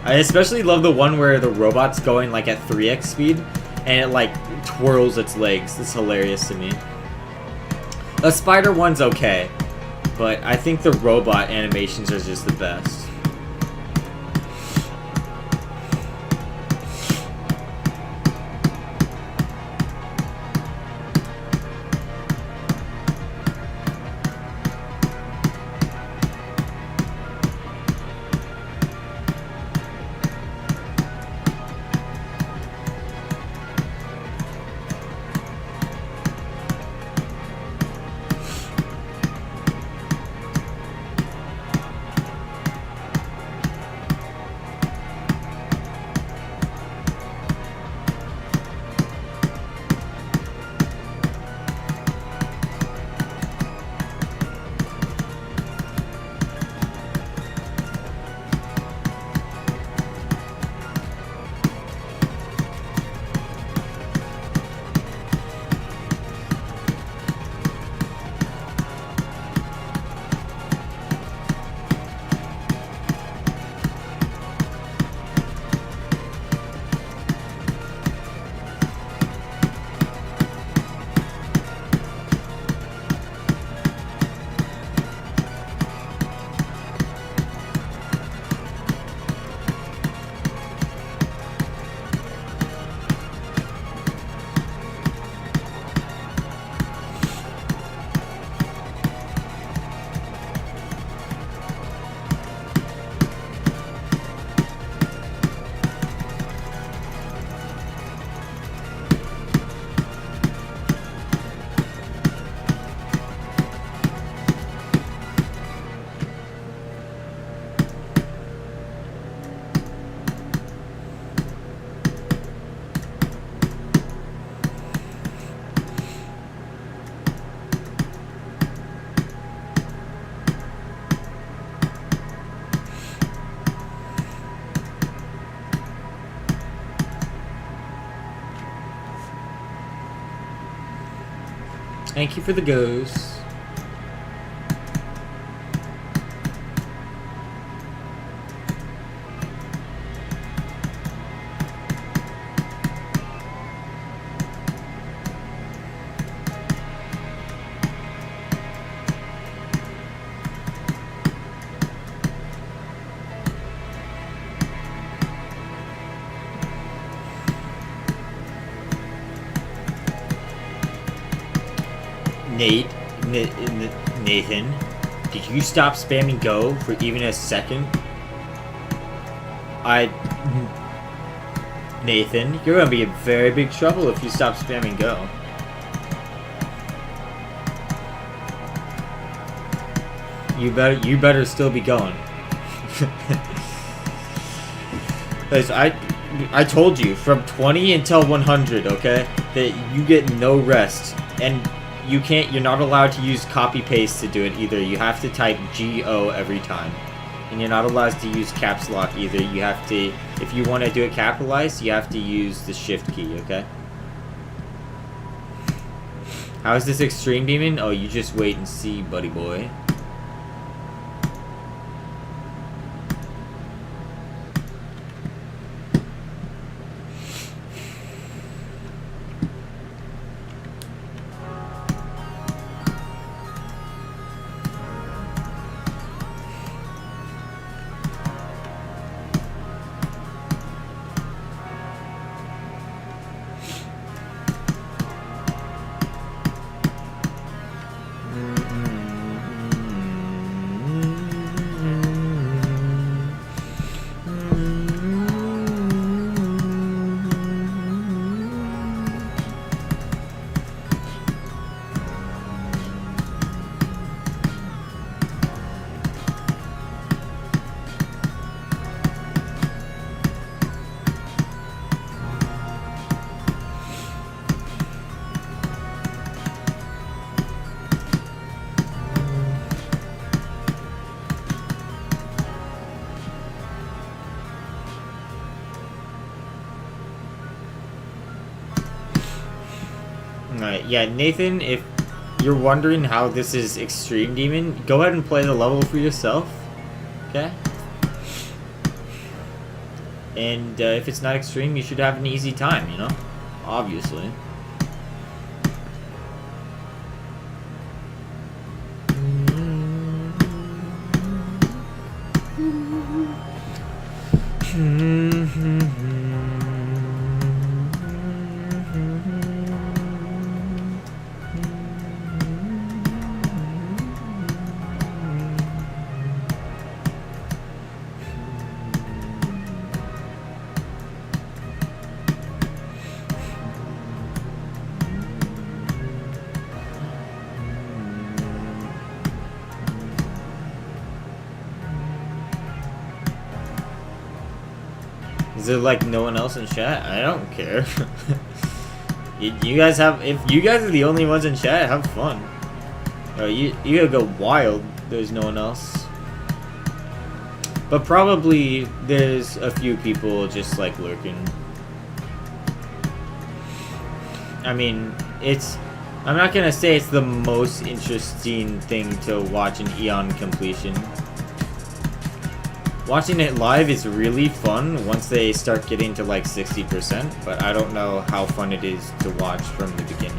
[SPEAKER 1] I especially love the one where the robot's going like at 3x speed, and it like twirls its legs. It's hilarious to me. The spider one's okay, but I think the robot animations are just the best. Thank you for the ghosts. Nathan, did you stop spamming go for even a second? Nathan, you're gonna be in very big trouble if you stop spamming go. You better still be going. Guys, I told you from 20 until 100, okay, that you get no rest, and you're not allowed to use copy paste to do it either. You have to type GO every time. And you're not allowed to use caps lock either. You have to, if you want to do it capitalized, you have to use the shift key, okay? How is this extreme demon? Oh, you just wait and see, buddy boy. Alright, yeah, Nathan, if you're wondering how this is Extreme Demon, go ahead and play the level for yourself, okay? And if it's not extreme, you should have an easy time, you know? Obviously. Is there like no one else in chat? I don't care. You guys have, if you guys are the only ones in chat, have fun. You gotta go wild. There's no one else. But probably there's a few people just like lurking. I mean, I'm not gonna say it's the most interesting thing to watch an EON completion. Watching it live is really fun once they start getting to like 60%, but I don't know how fun it is to watch from the beginning.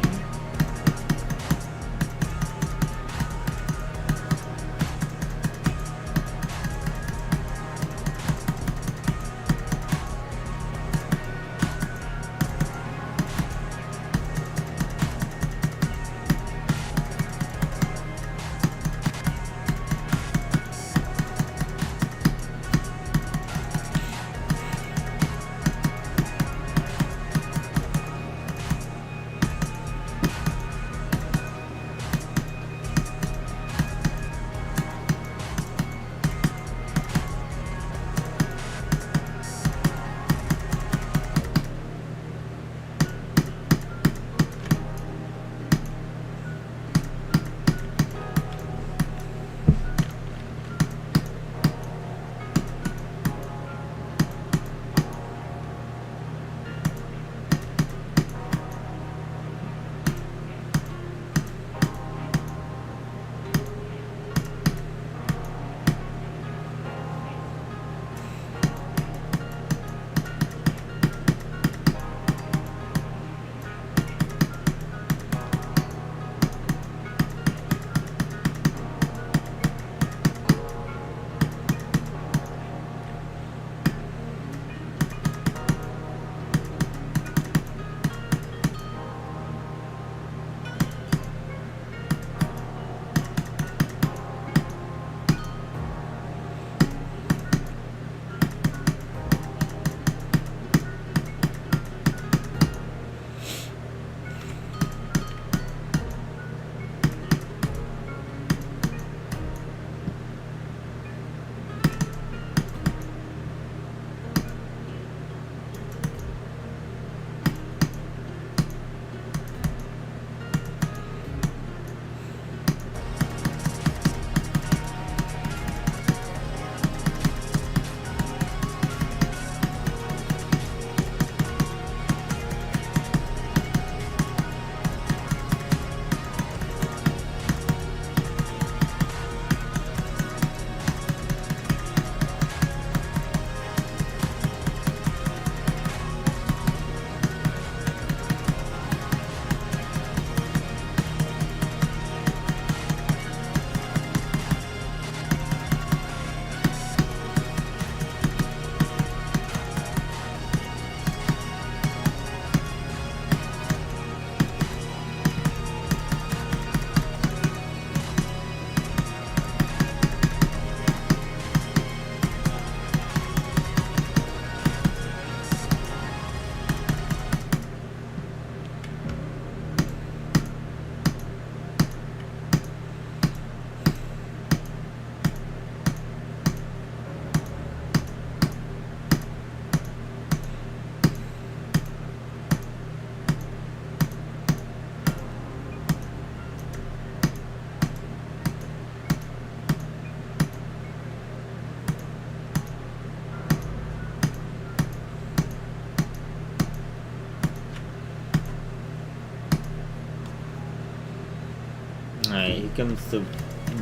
[SPEAKER 1] Alright, here comes the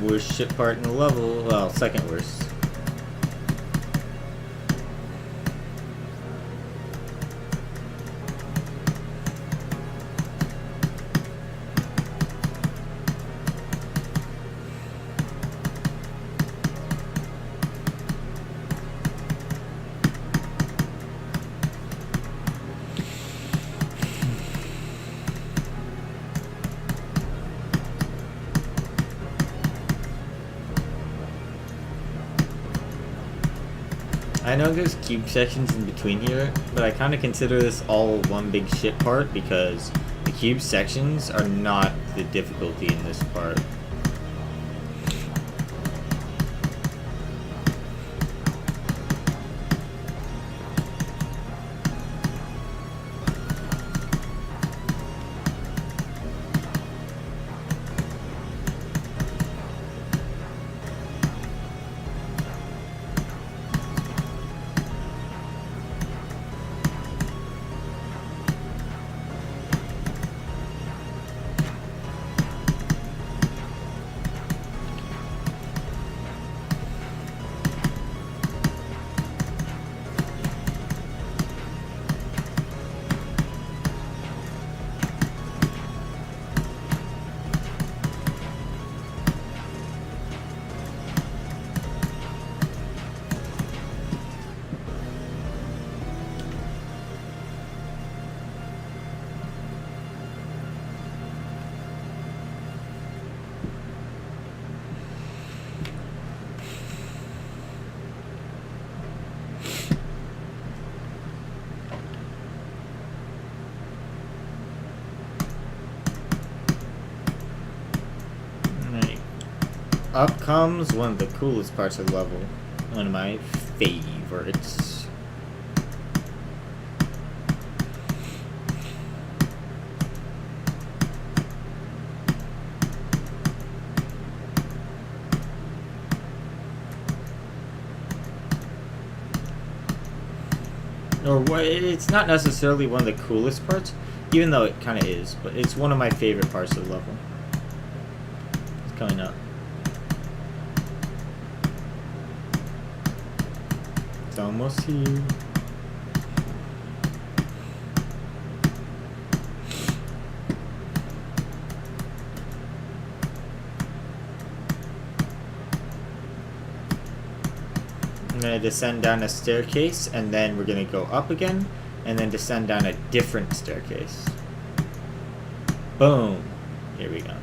[SPEAKER 1] worst ship part in the level. Well, second worst. I know there's cube sections in between here, but I kind of consider this all one big ship part because the cube sections are not the difficulty in this part. Up comes one of the coolest parts of the level. One of my favorites. Or it's not necessarily one of the coolest parts, even though it kind of is, but it's one of my favorite parts of the level. It's coming up. It's almost here. I'm going to descend down a staircase, and then we're going to go up again, and then descend down a different staircase. Boom. Here we go.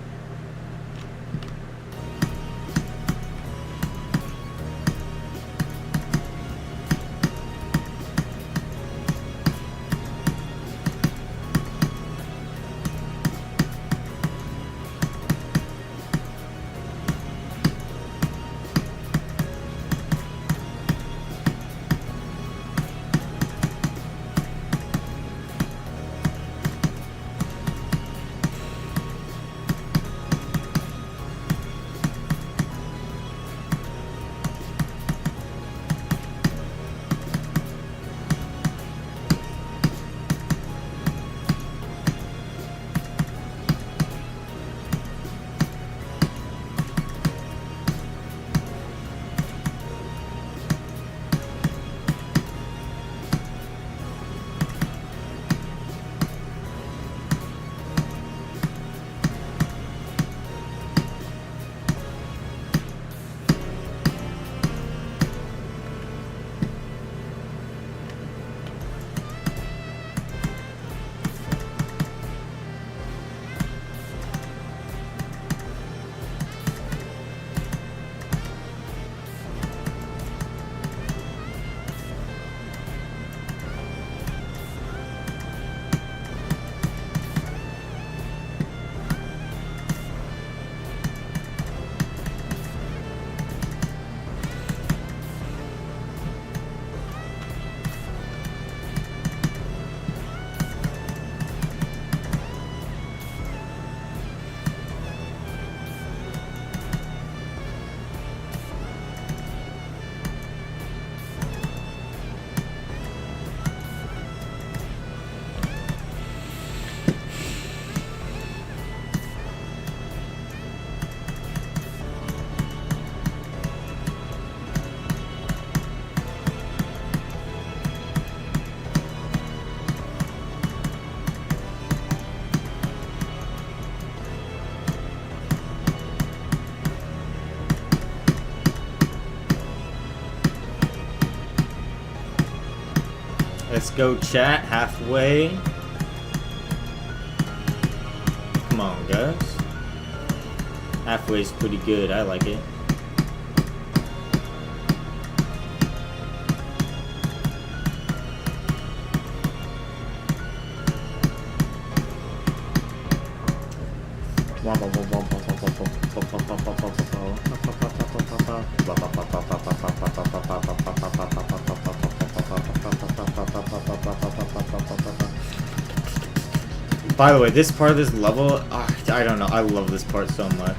[SPEAKER 1] Let's go, chat. Halfway. Come on, guys. Halfway is pretty good. I like it. By the way, this part of this level, I don't know, I love this part so much.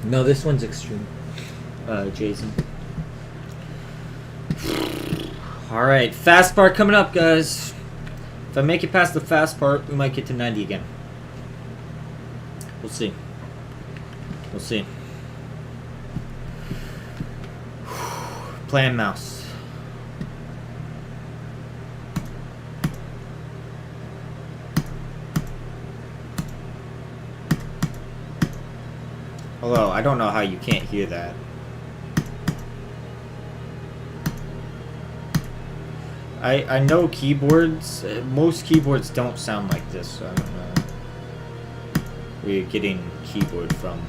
[SPEAKER 1] No, this one's extreme. Jason. Alright, fast part coming up, guys. If I make it past the fast part, we might get to 90 again. We'll see. We'll see. Plan mouse. Although, I don't know how you can't hear that. I know keyboards, most keyboards don't sound like this, so I don't know where you're getting keyboard from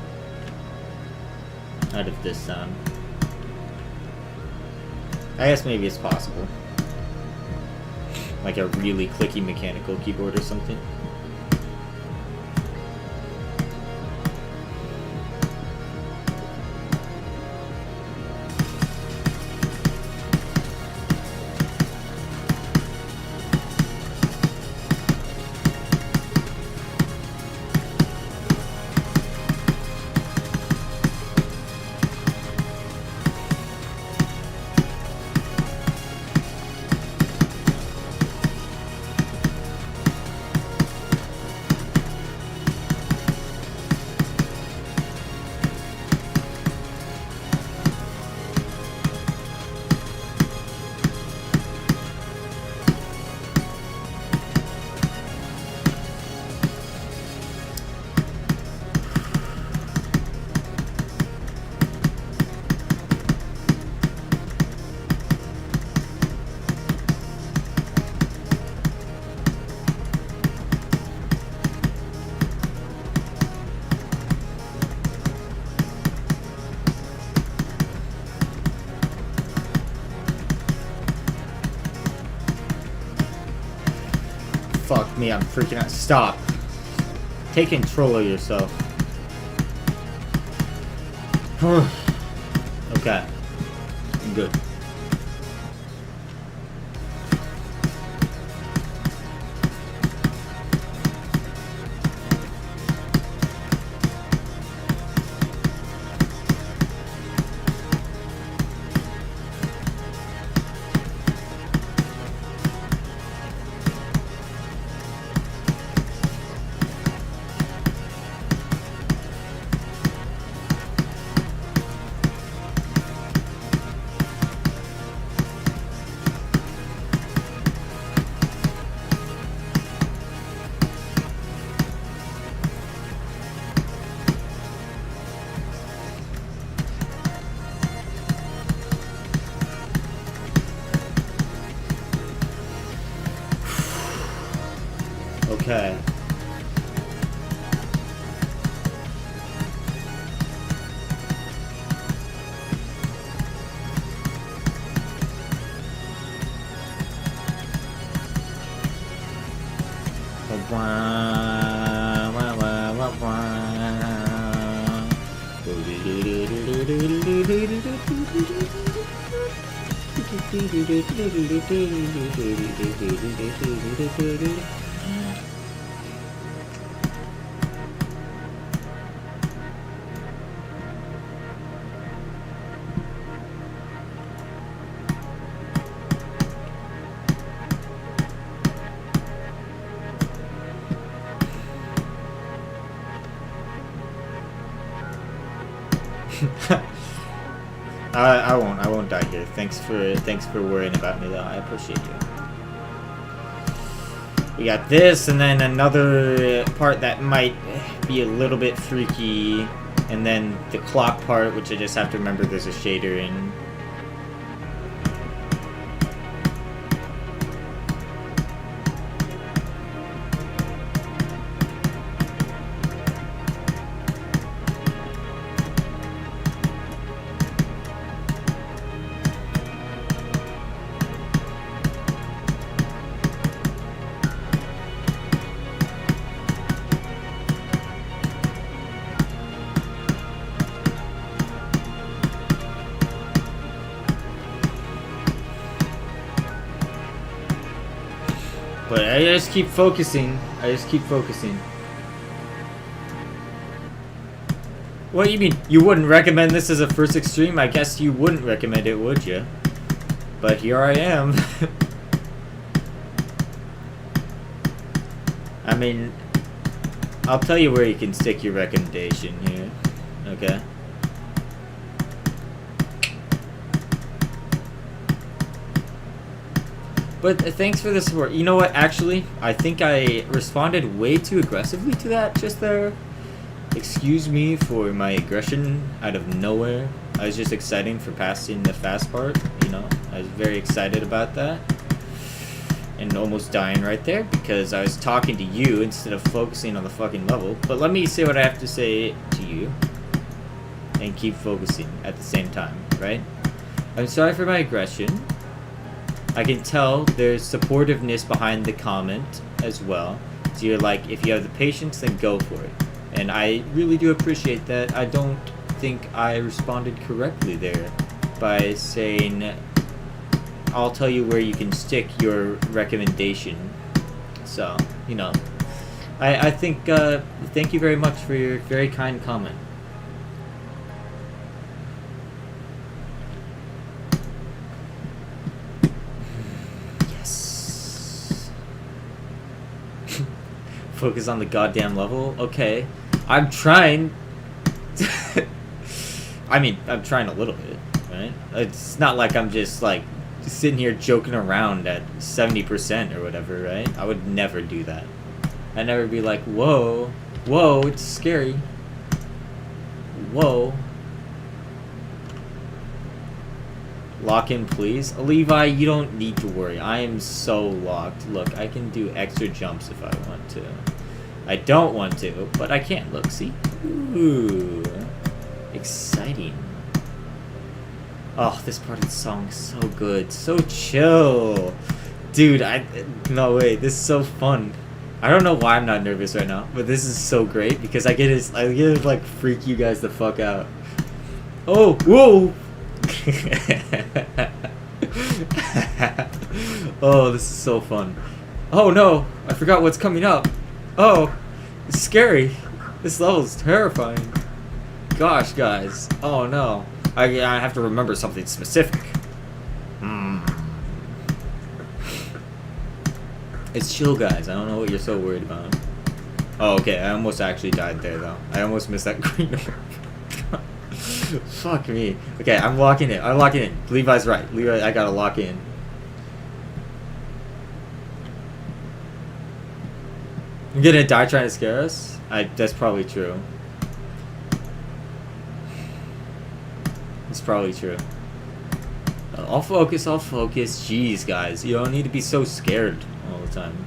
[SPEAKER 1] out of this sound. I guess maybe it's possible. Like a really clicky mechanical keyboard or something. Fuck me, I'm freaking out. Stop. Take control of yourself. Okay. I'm good. Okay. I won't die here. Thanks for worrying about me though. I appreciate you. We got this, and then another part that might be a little bit freaky, and then the clock part, which I just have to remember there's a shader in. But I just keep focusing. What do you mean? You wouldn't recommend this as a first extreme? I guess you wouldn't recommend it, would you? But here I am. I mean, I'll tell you where you can stick your recommendation here. Okay? But thanks for the support. You know what, actually, I think I responded way too aggressively to that just there. Excuse me for my aggression out of nowhere. I was just excited for passing the fast part, you know. I was very excited about that. And almost dying right there because I was talking to you instead of focusing on the fucking level. But let me say what I have to say to you. And keep focusing at the same time, right? I'm sorry for my aggression. I can tell there's supportiveness behind the comment as well. So you're like, if you have the patience, then go for it. And I really do appreciate that. I don't think I responded correctly there by saying, I'll tell you where you can stick your recommendation. So, you know, I think, thank you very much for your very kind comment. Yes. Focus on the goddamn level? Okay. I'm trying. I mean, I'm trying a little bit, right? It's not like I'm just, like, sitting here joking around at 70% or whatever, right? I would never do that. I'd never be like, whoa, whoa, it's scary. Whoa. Lock in, please. Levi, you don't need to worry. I am so locked. Look, I can do extra jumps if I want to. I don't want to, but I can. Look, see? Ooh. Exciting. Oh, this part of the song is so good. So chill. Dude, no way. This is so fun. I don't know why I'm not nervous right now, but this is so great because I get to like freak you guys the fuck out. Oh, whoa. Oh, this is so fun. Oh no, I forgot what's coming up. Oh, it's scary. This level is terrifying. Gosh, guys. Oh no. I have to remember something specific. It's chill, guys. I don't know what you're so worried about. Oh, okay. I almost actually died there, though. I almost missed that green orb. Fuck me. Okay, I'm locking in. I'm locking in. Levi's right. Levi, I gotta lock in. I'm gonna die trying to scare us? That's probably true. It's probably true. I'll focus, I'll focus. Jeez, guys. You don't need to be so scared all the time.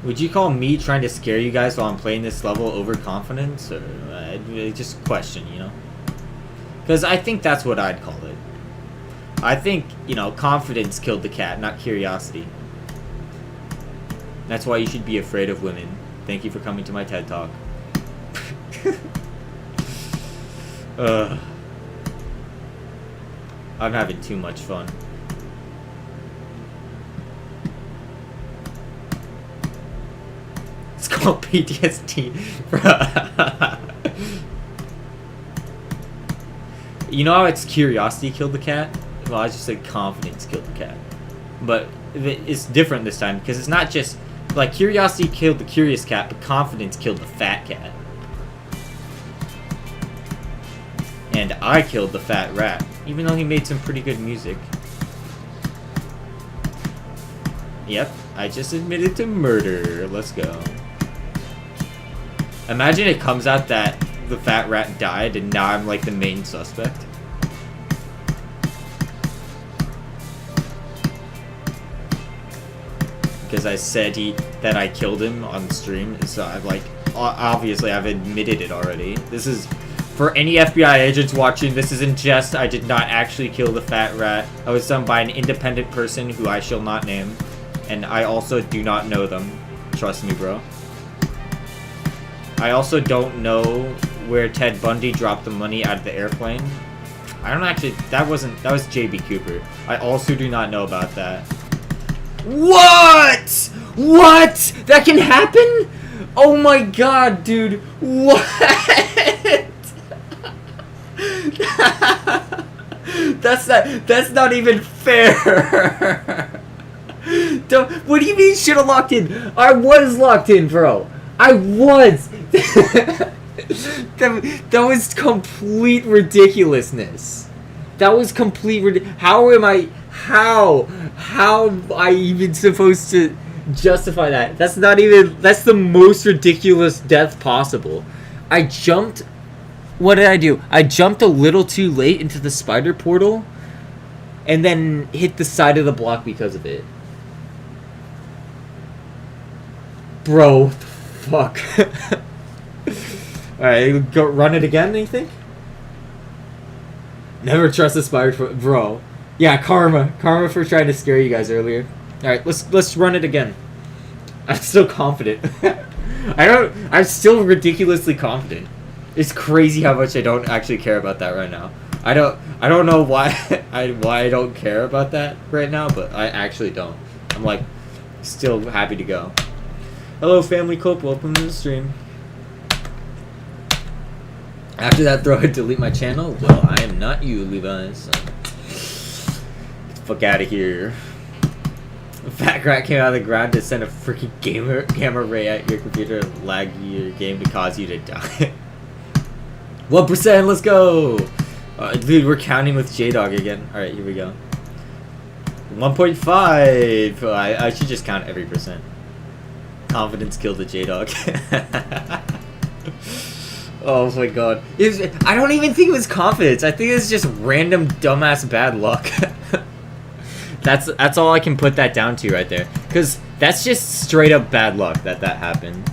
[SPEAKER 1] Would you call me trying to scare you guys while I'm playing this level overconfidence? Or just question, you know? Because I think that's what I'd call it. I think, you know, confidence killed the cat, not curiosity. That's why you should be afraid of women. Thank you for coming to my TED Talk. I'm having too much fun. It's called PTSD. You know how it's curiosity killed the cat? Well, I just said confidence killed the cat. But it's different this time because it's not just like curiosity killed the curious cat, but confidence killed the fat cat. And I killed the fat rat, even though he made some pretty good music. Yep, I just admitted to murder. Let's go. Imagine it comes out that the fat rat died and now I'm like the main suspect. Because I said that I killed him on stream, so I've like, obviously I've admitted it already. This is, for any FBI agents watching, this isn't just, I did not actually kill the fat rat. I was done by an independent person who I shall not name. And I also do not know them. Trust me, bro. I also don't know where Ted Bundy dropped the money out of the airplane. I don't actually, that was JB Cooper. I also do not know about that. What? What? That can happen? Oh my god, dude. What? That's not even fair. What do you mean should have locked in? I was locked in, bro. I was. that was complete ridiculousness. That was complete How am I even supposed to
[SPEAKER 2] justify that. That's not even... That's the most ridiculous death possible. I jumped... What did I do? I jumped a little too late into the spider portal and then hit the side of the block because of it. Bro, fuck. Alright, go run it again, you think? Never trust a spider for... Bro. Yeah, karma. Karma for trying to scare you guys earlier. Alright, let's run it again. I'm still confident. I'm still ridiculously confident. It's crazy how much I don't actually care about that right now. I don't know why I don't care about that right now, but I actually don't. I'm like still happy to go. Hello Family Cope, welcome to the stream. After that throw, I delete my channel. Well, I am not you, Levi. So. Get the fuck out of here. A fat rat came out of the ground to send a freaking gamma ray at your computer and lag your game to cause you to die. 1%, let's go! Dude, we're counting with J-Dog again. Alright, here we go. 1.5! I should just count every percent. Confidence killed the J-Dog. Oh my god. I don't even think it was confidence. I think it's just random dumbass bad luck. That's all I can put that down to right there. Because that's just straight up bad luck that happened.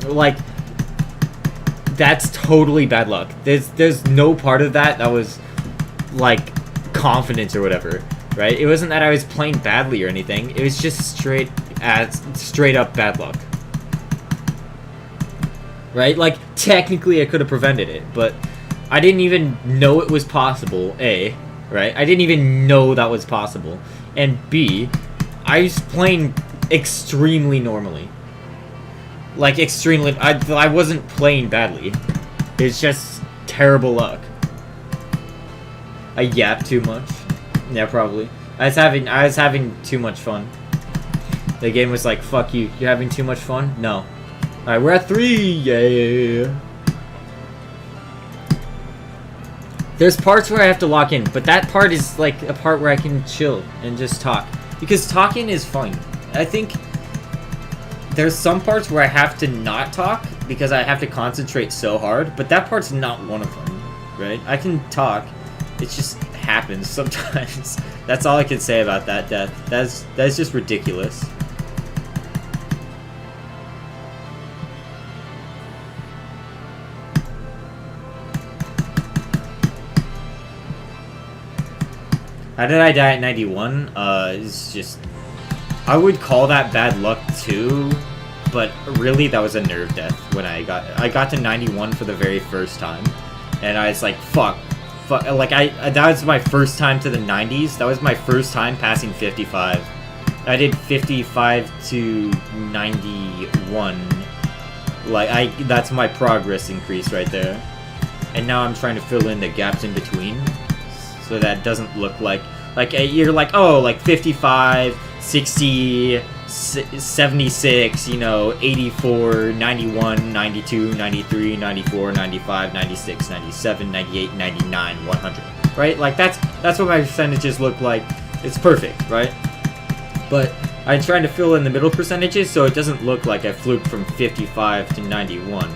[SPEAKER 2] Like... That's totally bad luck. There's no part of that was like confidence or whatever, right? It wasn't that I was playing badly or anything. It was just straight up bad luck, right? Like technically I could have prevented it, but I didn't even know it was possible. A, right? I didn't even know that was possible, and B, I was playing extremely normally. Like, extremely... I wasn't playing badly. It's just terrible luck. I yapped too much. Yeah, probably. I was having too much fun. The game was like, fuck you. You're having too much fun? No. Alright, we're at 3! Yeah! There's parts where I have to lock in, but that part is, like, a part where I can chill and just talk. Because talking is fun. I think... There's some parts where I have to not talk because I have to concentrate so hard, but that part's not one of them, right? I can talk, it just happens sometimes. That's all I can say about that death. That's just ridiculous. How did I die at 91? It's just... I would call that bad luck too, but really that was a nerve death when I got to 91 for the very first time, and I was like, fuck, like that was my first time to the 90s. That was my first time passing 55. I did 55 to 91. Like that's my progress increase right there, and now I'm trying to fill in the gaps in between, so that doesn't look like you're like, oh, like 55. 60, 76, you know, 84, 91, 92, 93, 94, 95, 96, 97, 98, 99, 100, right? Like, that's what my percentages look like. It's perfect, right? But I'm trying to fill in the middle percentages so it doesn't look like I fluked from 55 to 91,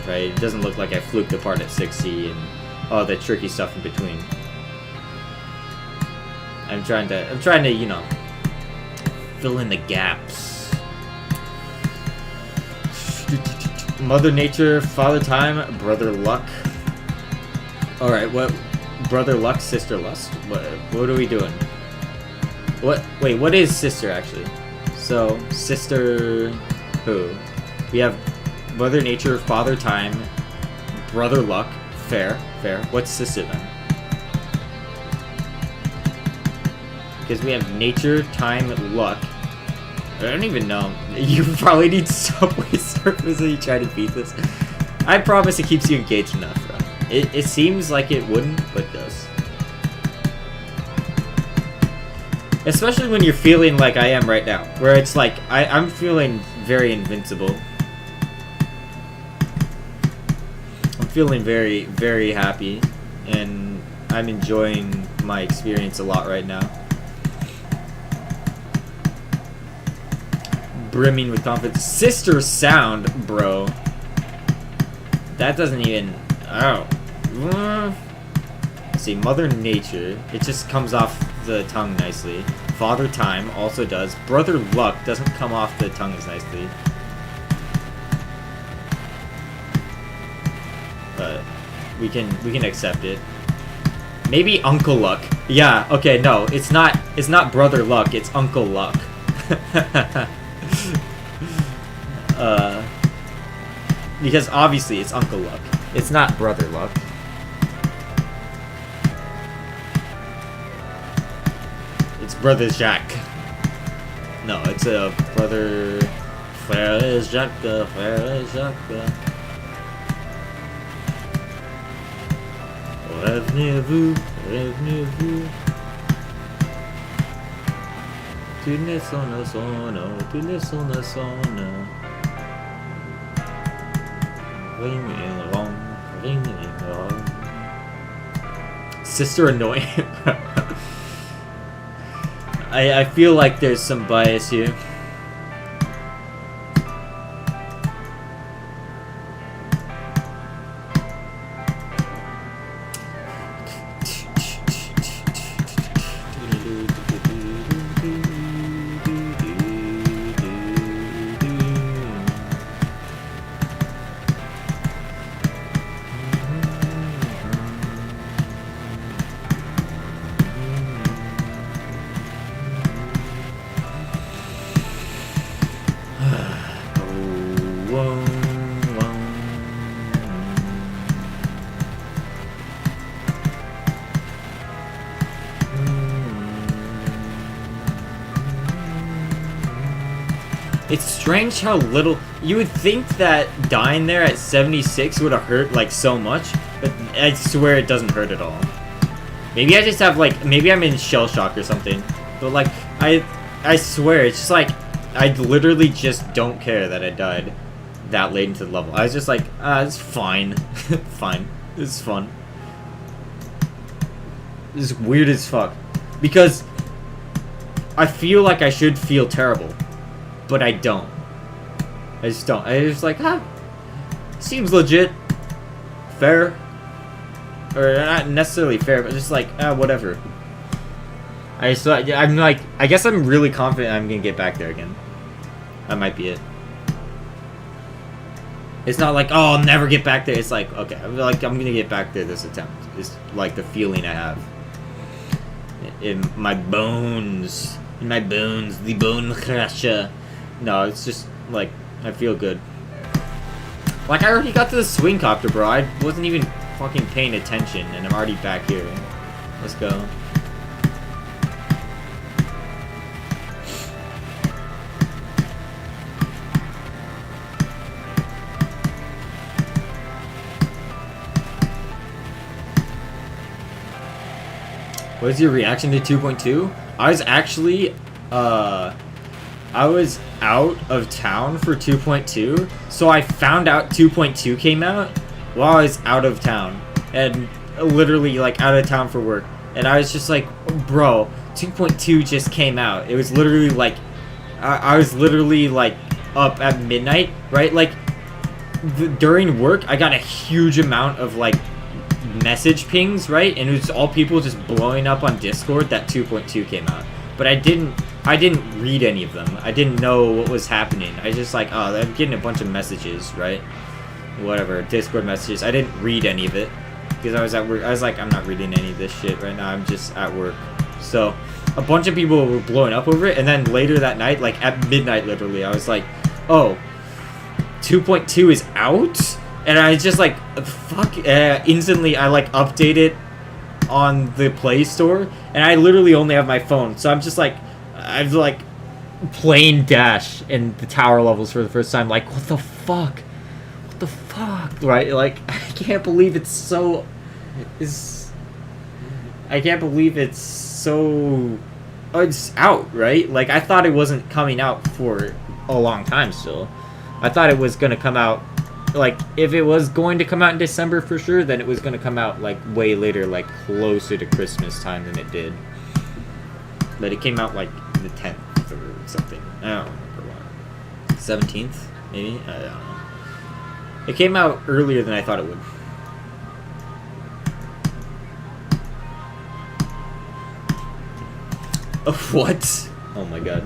[SPEAKER 2] right? It doesn't look like I fluked apart at 60 and all the tricky stuff in between. I'm trying to, you know, fill in the gaps. Mother Nature, Father Time, Brother Luck. Alright, what? Brother Luck, Sister Lust? What are we doing? What? Wait, what is Sister actually? So, Sister... who? We have Mother Nature, Father Time, Brother Luck. Fair. What's Sister then? Because we have Nature, Time, Luck. I don't even know. You probably need Subway Surfers when you try to beat this. I promise it keeps you engaged enough, bro. It seems like it wouldn't, but it does. Especially when you're feeling like I am right now. Where it's like, I'm feeling very invincible. I'm feeling very, very happy. And I'm enjoying my experience a lot right now. brimming with confidence. Sister sound, bro. That doesn't even... Oh. Let's see, Mother Nature. It just comes off the tongue nicely. Father Time also does. Brother Luck doesn't come off the tongue as nicely. But we can accept it. Maybe Uncle Luck. Yeah, okay, no, it's not Brother Luck, it's Uncle Luck. Because obviously it's Uncle Luck. It's not Brother Luck. It's Brother Jacques. No, it's a Brother... Frère Jacques, Frère Jacques. Revenez-vous, revenez-vous. Tu ne sono sono, tu ne sono sono. Ring ring rong, ring ring rong. Sister annoying. I feel like there's some bias here. It's strange how little... You would think that dying there at 76 would have hurt, like, so much, but I swear it doesn't hurt at all. Maybe I just have, like... Maybe I'm in shell shock or something. But, like, I swear, it's just, like... I literally just don't care that I died that late into the level. I was just like, it's fine. Fine. This is fun. This is weird as fuck. Because... I feel like I should feel terrible. But I don't. I just don't. I just like, seems legit. Fair. Or not necessarily fair, but just like, whatever. I'm like, I guess I'm really confident I'm gonna get back there again. That might be it. It's not like, oh, I'll never get back there. It's like, okay, I'm gonna get back there this attempt. It's like the feeling I have. In my bones. In my bones. The bone crusher. No, it's just, like, I feel good. Like, I already got to the swing copter, bro. I wasn't even fucking paying attention, and I'm already back here. Let's go. What is your reaction to 2.2? I was actually, I was out of town for 2.2, so I found out 2.2 came out while I was out of town, and literally, like, out of town for work, and I was just like, bro, 2.2 just came out. It was literally, like, I was literally, like, up at midnight, right? Like, during work, I got a huge amount of, like, message pings, right? And it was all people just blowing up on Discord that 2.2 came out. But I didn't read any of them. I didn't know what was happening. I just like, oh, I'm getting a bunch of messages, right? Whatever, Discord messages. I didn't read any of it because I was at work. I was like, I'm not reading any of this shit right now. I'm just at work. So a bunch of people were blowing up over it. And then later that night, like at midnight, literally, I was like, oh, 2.2 is out? And I just like, fuck, instantly I like update it on the Play Store, and I literally only have my phone, so I'm just like, I've like playing Dash in the tower levels for the first time, like, what the fuck, right? Like, I can't believe it's so, I can't believe it's so, it's out, right? Like, I thought it wasn't coming out for a long time still. I thought it was gonna come out, like, if it was going to come out in December for sure, then it was going to come out, like, way later, like, closer to Christmas time than it did. But it came out, like, the 10th or something. I don't remember why. 17th, maybe? I don't know. It came out earlier than I thought it would. Oh, what? Oh my god.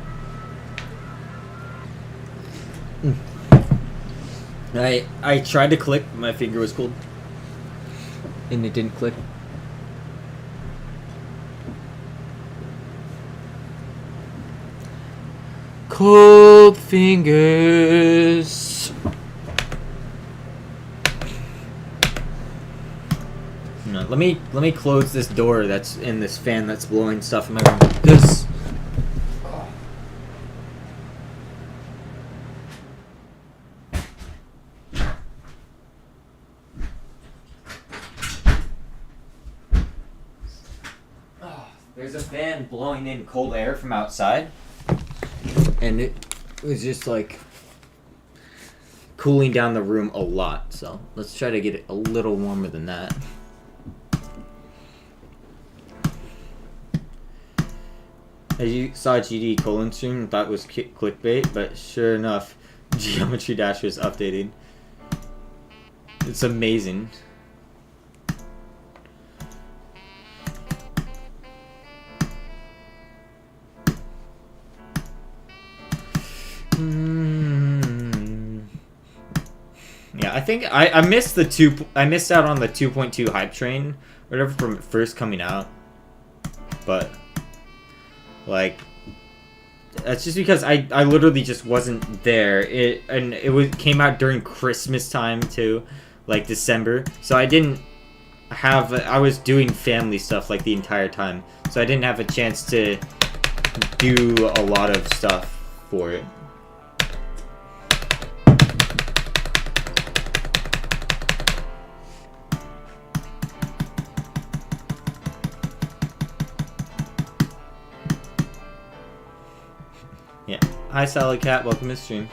[SPEAKER 2] I tried to click, my finger was cold. And it didn't click. Cold fingers. No, let me close this door that's in this fan that's blowing stuff in my room. This. There's a fan blowing in cold air from outside, and it was just like cooling down the room a lot. So let's try to get it a little warmer than that. As you saw GD colon stream, thought it was clickbait, but sure enough, Geometry Dash was updating. It's amazing. Yeah, I think I missed the I missed out on the 2.2 hype train, whatever, from first coming out. But like, that's just because I literally just wasn't there. It came out during Christmas time too, like December. So I was doing family stuff like the entire time. So I didn't have a chance to do a lot of stuff for it. Yeah. Hi, Salad Cat. Welcome to stream.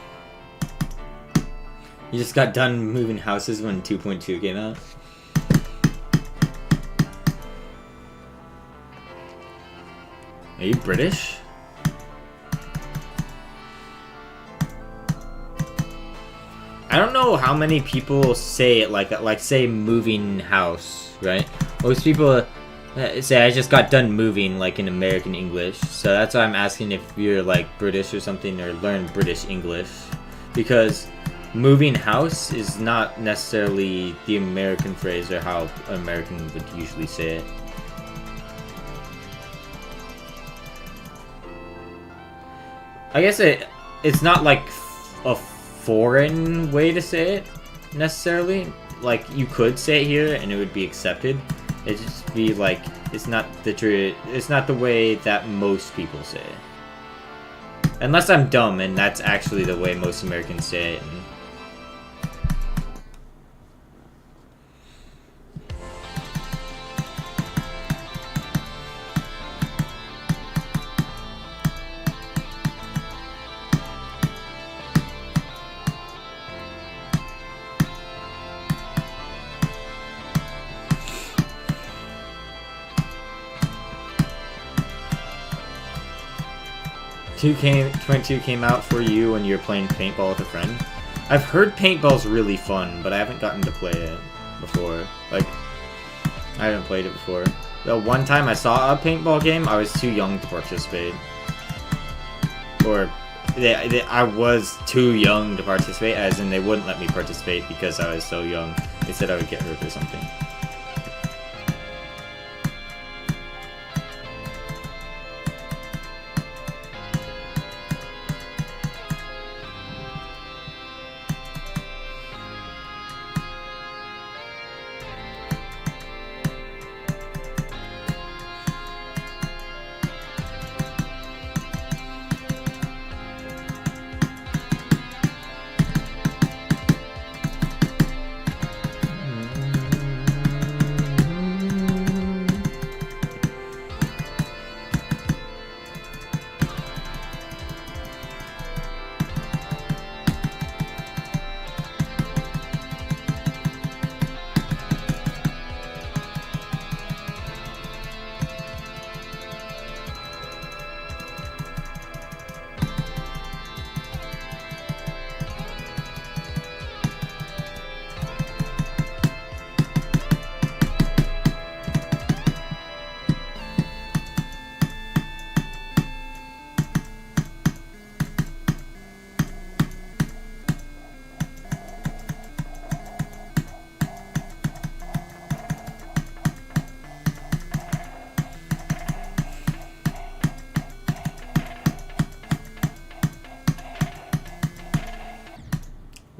[SPEAKER 2] You just got done moving houses when 2.2 came out. Are you British? I don't know how many people say it like that, like say moving house, right? Most people say I just got done moving, like in American English. So that's why I'm asking if you're like British or something, or learn British English. Because moving house is not necessarily the American phrase or how Americans would usually say it. I guess it's not like a foreign way to say it necessarily. Like you could say it here and it would be accepted. It'd just be like it's not the way that most people say it. Unless I'm dumb and that's actually the way most Americans say it. 22 came out for you when you were playing paintball with a friend. I've heard paintball's really fun, but I haven't gotten to play it before. Like, I haven't played it before. The one time I saw a paintball game, I was too young to participate. Or, I was too young to participate, as in they wouldn't let me participate because I was so young. They said I would get hurt or something.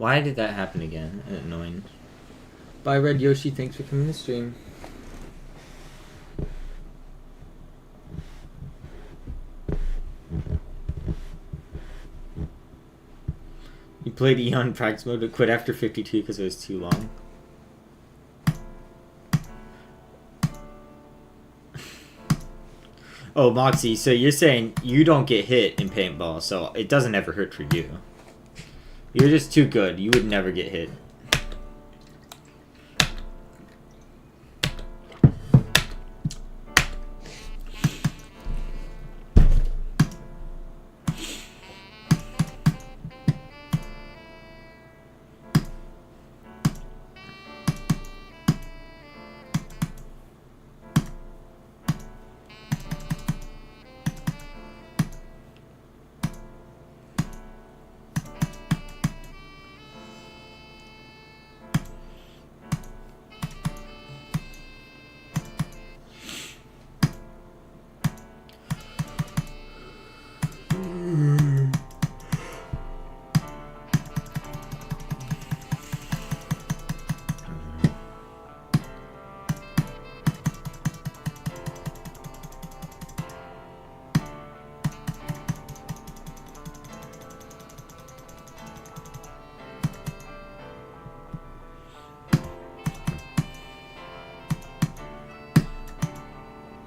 [SPEAKER 2] Why did that happen again? Annoying. Bye, Red Yoshi. Thanks for coming to stream. You played EON practice mode but quit after 52 because it was too long. Oh, Moxie, so you're saying you don't get hit in paintball, so it doesn't ever hurt for you. You're just too good. You would never get hit.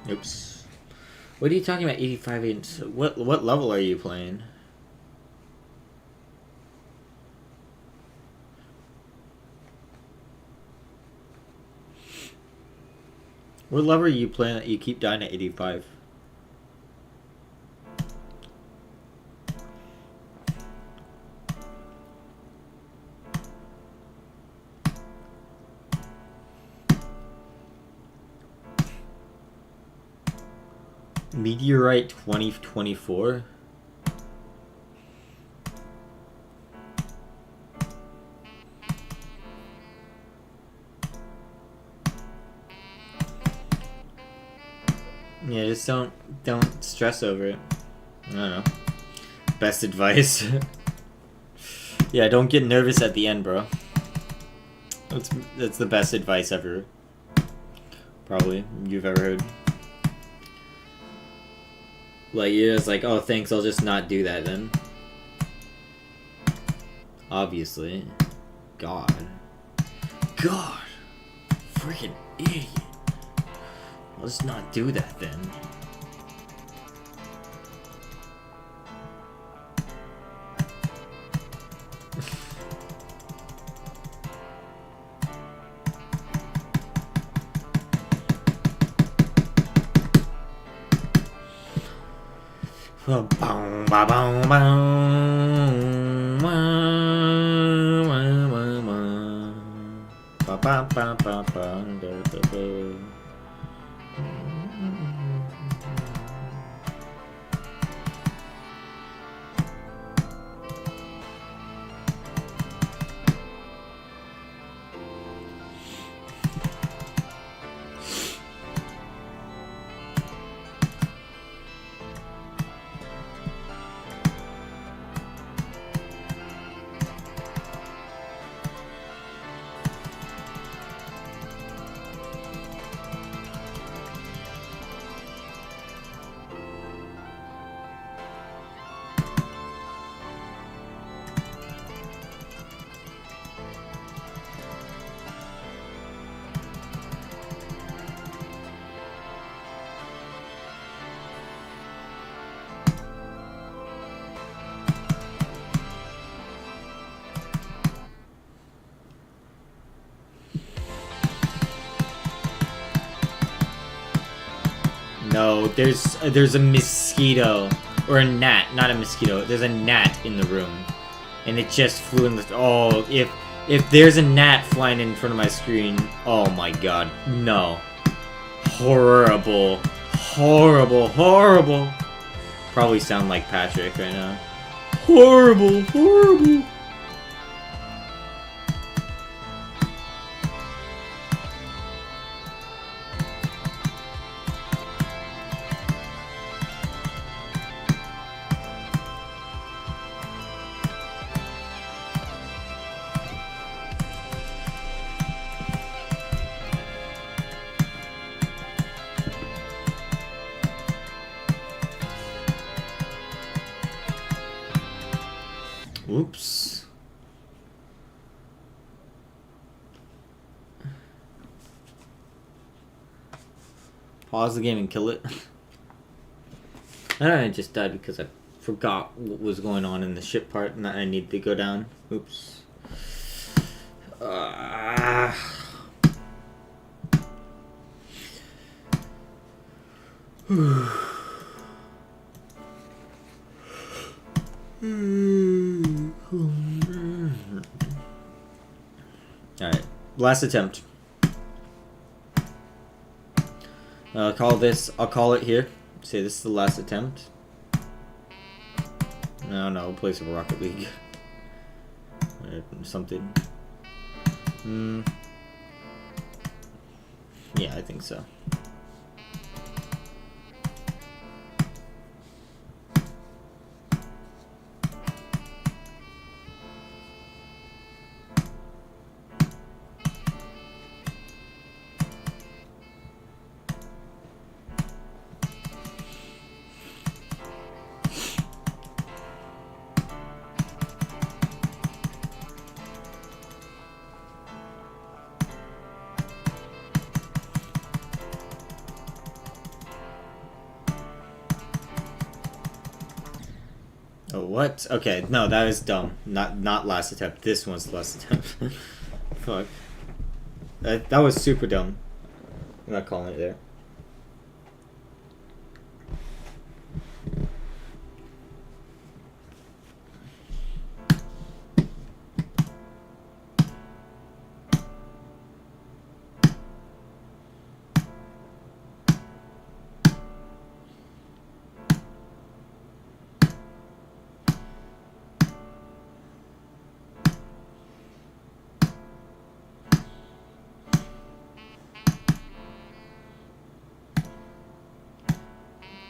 [SPEAKER 2] Oops. What are you talking about? 85 inch. What level are you playing? What level are you playing that you keep dying at 85? Meteorite 2024? Yeah, just don't stress over it. I don't know. Best advice. Yeah, don't get nervous at the end, bro. That's the best advice ever. Probably you've ever heard. Like, you're just like, oh, thanks, I'll just not do that then. Obviously. God. Freaking idiot. I'll just not do that then. No, there's a mosquito. Or a gnat, not a mosquito. There's a gnat in the room. And it just flew in the... Oh, if there's a gnat flying in front of my screen... Oh my god. No. Horrible. Horrible. Horrible. Probably sound like Patrick right now. Horrible. Horrible. Oops. Pause the game and kill it. I just died because I forgot what was going on in the ship part and that I need to go down. Oops. Alright, last attempt. I'll call it here. Say this is the last attempt. No, place of Rocket League. Or something. Yeah, I think so. Oh, what? Okay, no, that is dumb. Not last attempt. This one's the last attempt. Fuck. That was super dumb. I'm not calling it there.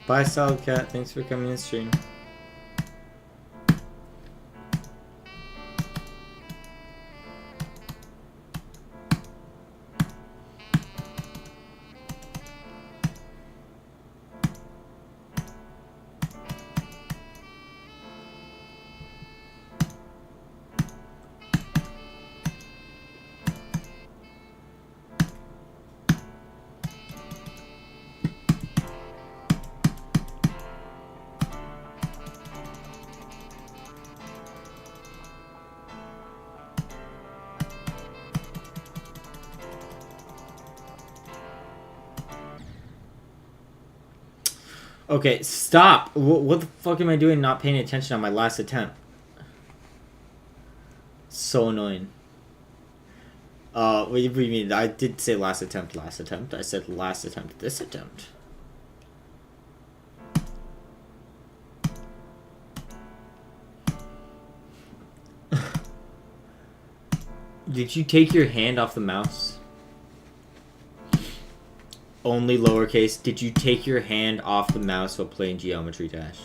[SPEAKER 2] Bye, Solid Cat. Thanks for coming in stream. Okay, stop! What the fuck am I doing not paying attention on my last attempt? So annoying. What do you mean? I did say last attempt. I said last attempt, this attempt. Did you take your hand off the mouse? Only lowercase. Did you take your hand off the mouse while playing Geometry Dash?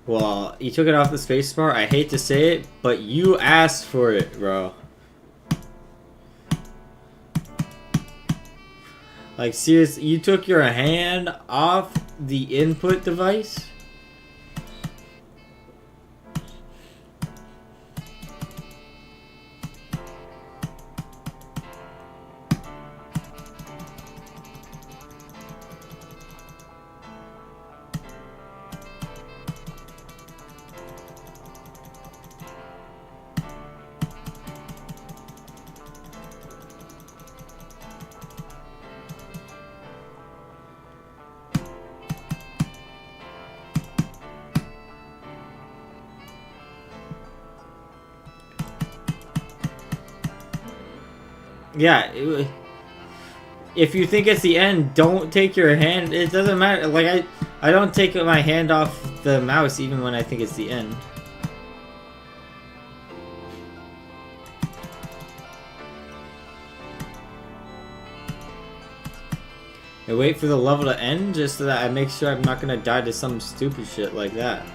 [SPEAKER 2] Well, you took it off the spacebar. I hate to say it, but you asked for it, bro. Like, seriously, you took your hand off the input device? Yeah, if you think it's the end, don't take your hand. It doesn't matter. Like, I don't take my hand off the mouse even when I think it's the end. I wait for the level to end just so that I make sure I'm not gonna die to some stupid shit like that.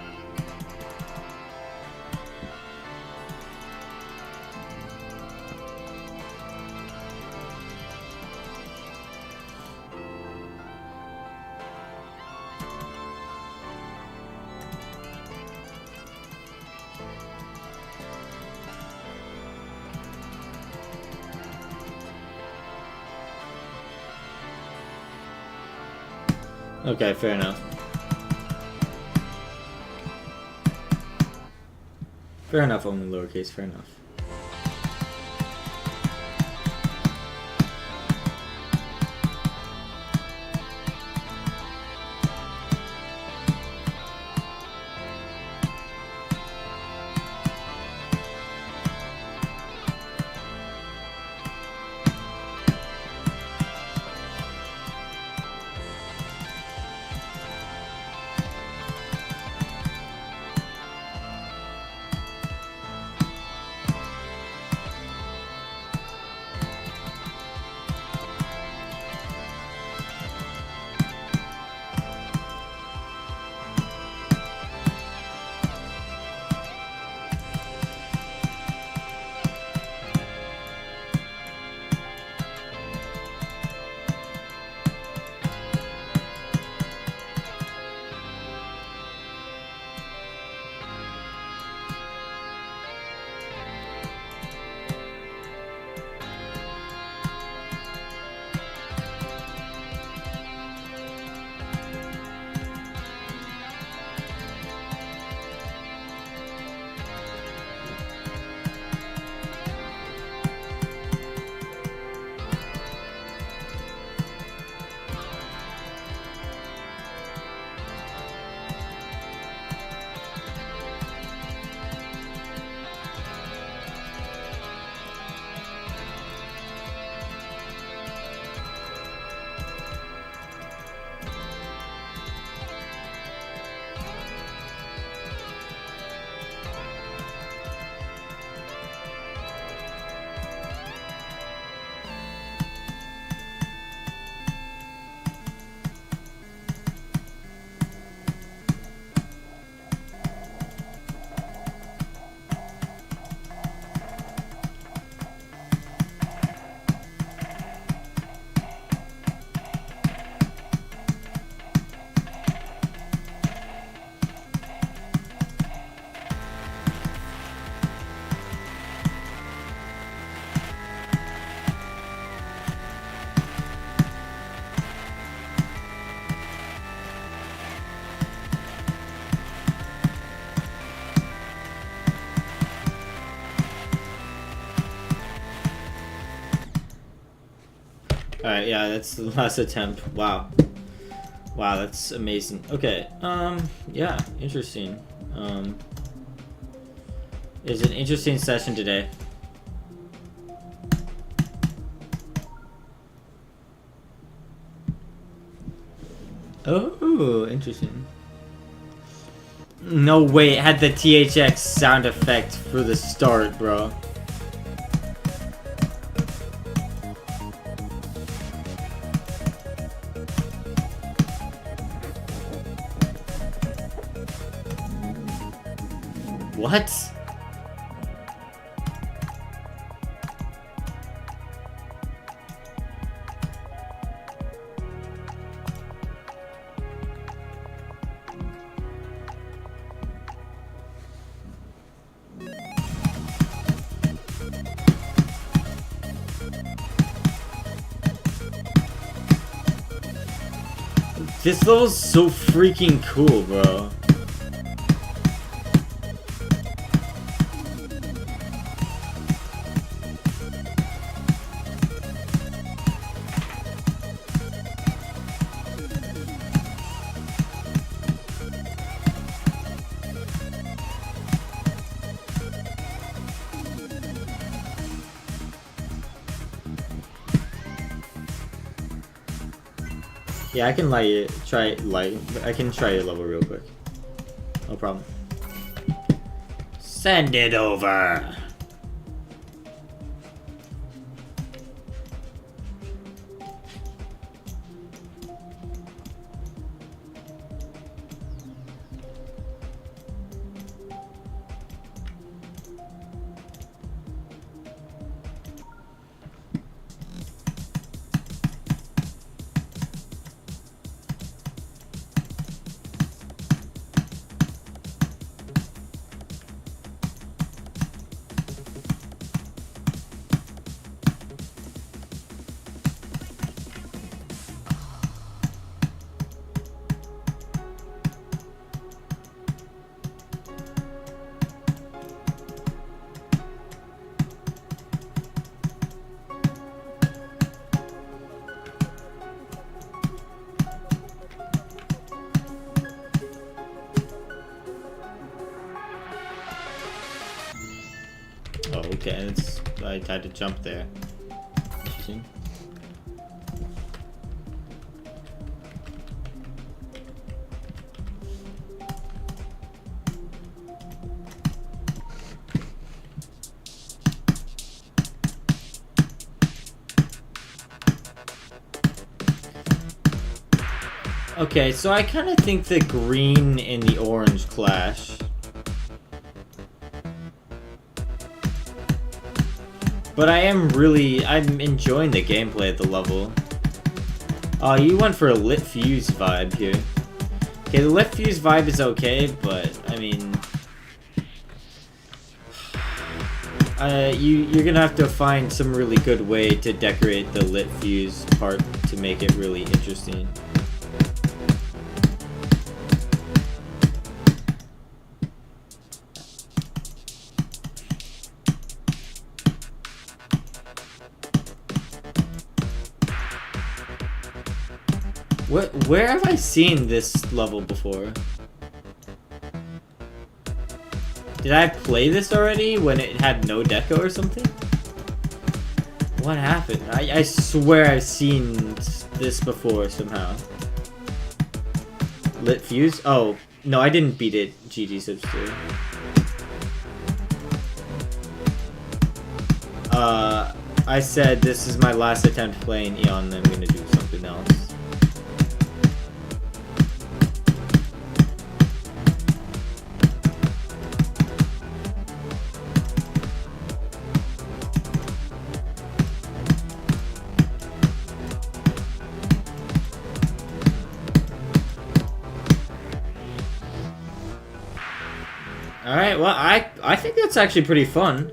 [SPEAKER 1] Okay, fair enough. Fair enough, only lowercase, fair enough. Alright, yeah, that's the last attempt. Wow. Wow, that's amazing. Okay, yeah, interesting. It's an interesting session today. Oh, interesting. No way, it had the THX sound effect for the start, bro. What? This level's so freaking cool, bro. Yeah, I can I can try your level real quick. No problem. Send it over.
[SPEAKER 2] I had to jump there. Interesting. Okay, so I kind of think the green and the orange clash. But I'm enjoying the gameplay at the level. Oh, you went for a lit fuse vibe here. Okay, the lit fuse vibe is okay, but, I mean... you're gonna have to find some really good way to decorate the lit fuse part to make it really interesting. Where have I seen this level before? Did I play this already when it had no deco or something? What happened? I swear I've seen this before somehow. Lit fuse? Oh, no, I didn't beat it. GG Subster. I said this is my last attempt playing EON, then I'm gonna do something else. Alright, well, I think that's actually pretty fun.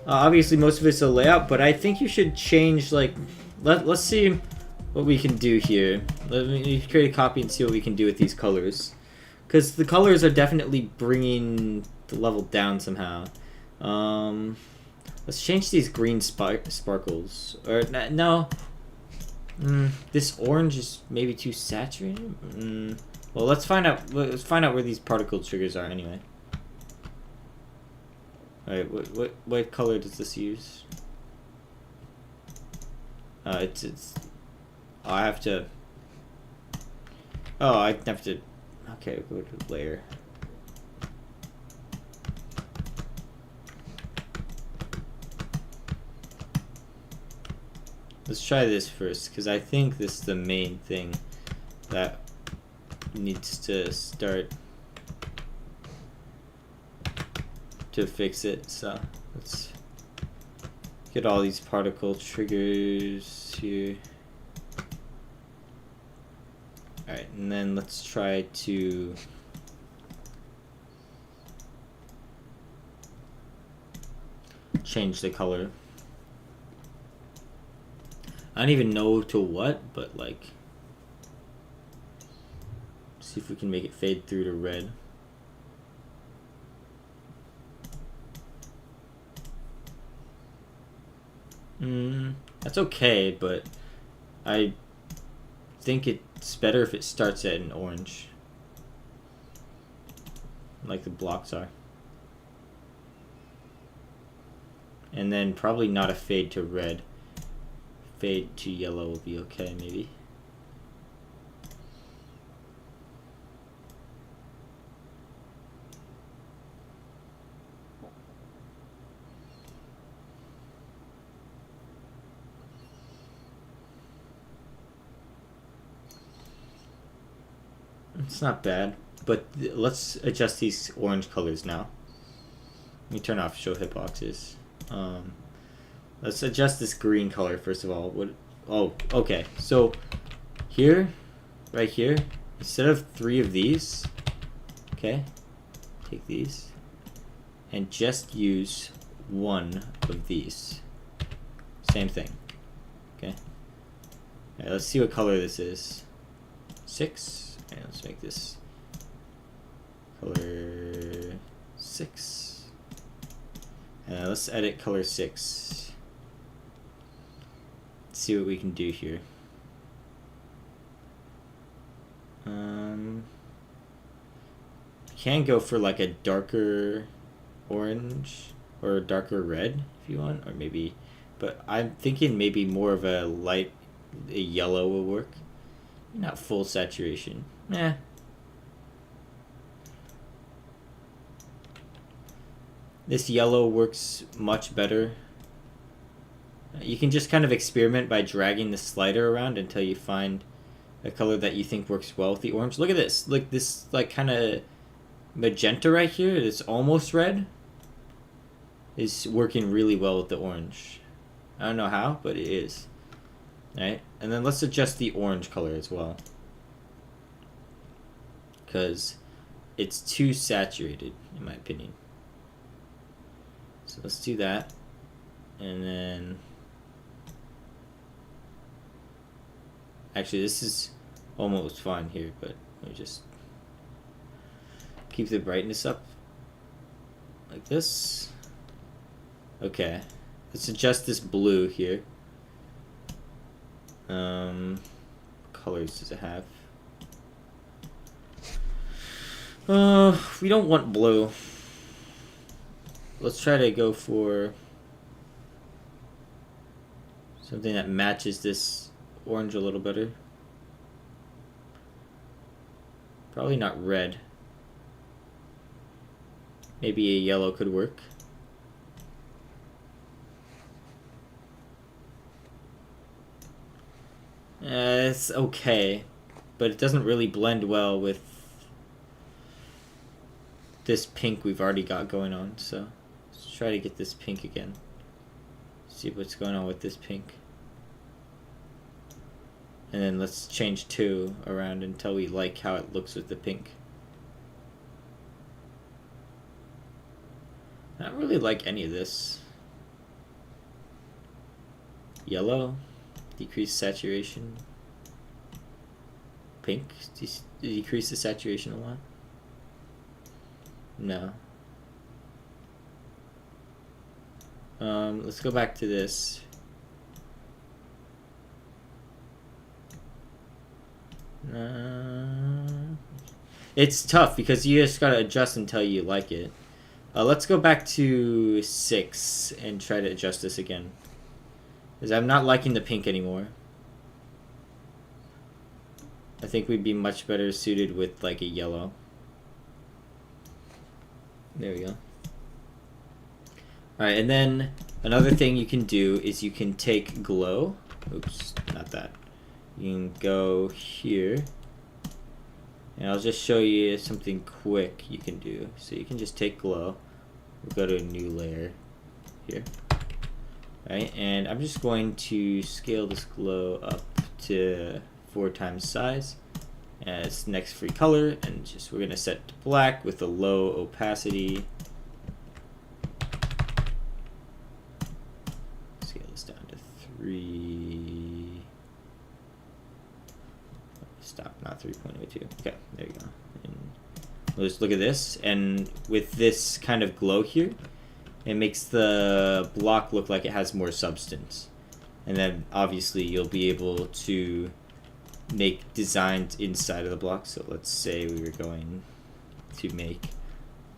[SPEAKER 2] Obviously, most of it's a layout, but I think you should change, like... Let's see what we can do here. Let me create a copy and see what we can do with these colors. Because the colors are definitely bringing the level down somehow. Let's change these green sparkles. Or, no. This orange is maybe too saturated? Well, let's find out where these particle triggers are anyway. Alright, what color does this use? It's oh, I have to... Oh, I have to... Okay, go to layer. Let's try this first, because I think this is the main thing that needs to start to fix it. So let's get all these particle triggers here. Alright, and then let's try to change the color. I don't even know to what, but like, see if we can make it fade through to red. That's okay, but I think it's better if it starts at an orange, like the blocks are. And then probably not a fade to red. Fade to yellow will be okay, maybe. It's not bad, but let's adjust these orange colors now. Let me turn off show hitboxes. Let's adjust this green color first of all. Oh, okay. So here, right here, instead of 3 of these, okay, take these and just use 1 of these. Same thing. Okay. All right, let's see what color this is. 6. And let's make this color 6. And let's edit color 6. Let's see what we can do here. Can go for like a darker orange.
[SPEAKER 1] or a darker red if you want, or maybe, but I'm thinking maybe more of a yellow will work. Not full saturation. This yellow works much better. You can just kind of experiment by dragging the slider around until you find a color that you think works well with the orange. Look at this. Like this, like kind of magenta right here. It's almost red. Is working really well with the orange. I don't know how, but it is. Right, and then let's adjust the orange color as well, because it's too saturated in my opinion. So let's do that, and then actually this is almost fine here, but let me just keep the brightness up like this. Okay, let's adjust this blue here. Colors does it have? We don't want blue. Let's try to go for something that matches this orange a little better. Probably not red. Maybe a yellow could work. It's okay, but it doesn't really blend well with this pink we've already got going on, so let's try to get this pink again. See what's going on with this pink. And then let's change 2 around until we like how it looks with the pink. I don't really like any of this. Yellow. Decrease saturation. Pink. Decrease the saturation a lot. No. Let's go back to this. It's tough because you just gotta adjust until you like it. Let's go back to 6 and try to adjust this again. Because I'm not liking the pink anymore. I think we'd be much better suited with like a yellow. There we go. Alright, and then another thing you can do is you can take glow. Oops, not that. You can go here. And I'll just show you something quick you can do. So you can just take glow. We'll go to a new layer here. Right, and I'm just going to scale this glow up to 4 times size as next free color, and just we're gonna set to black with a low opacity. Scale this down to 3. Stop, not 3.02. Okay, there you go. And we'll just look at this, and with this kind of glow here, it makes the block look like it has more substance. And then obviously you'll be able to make designs inside of the block. So let's say we were going to make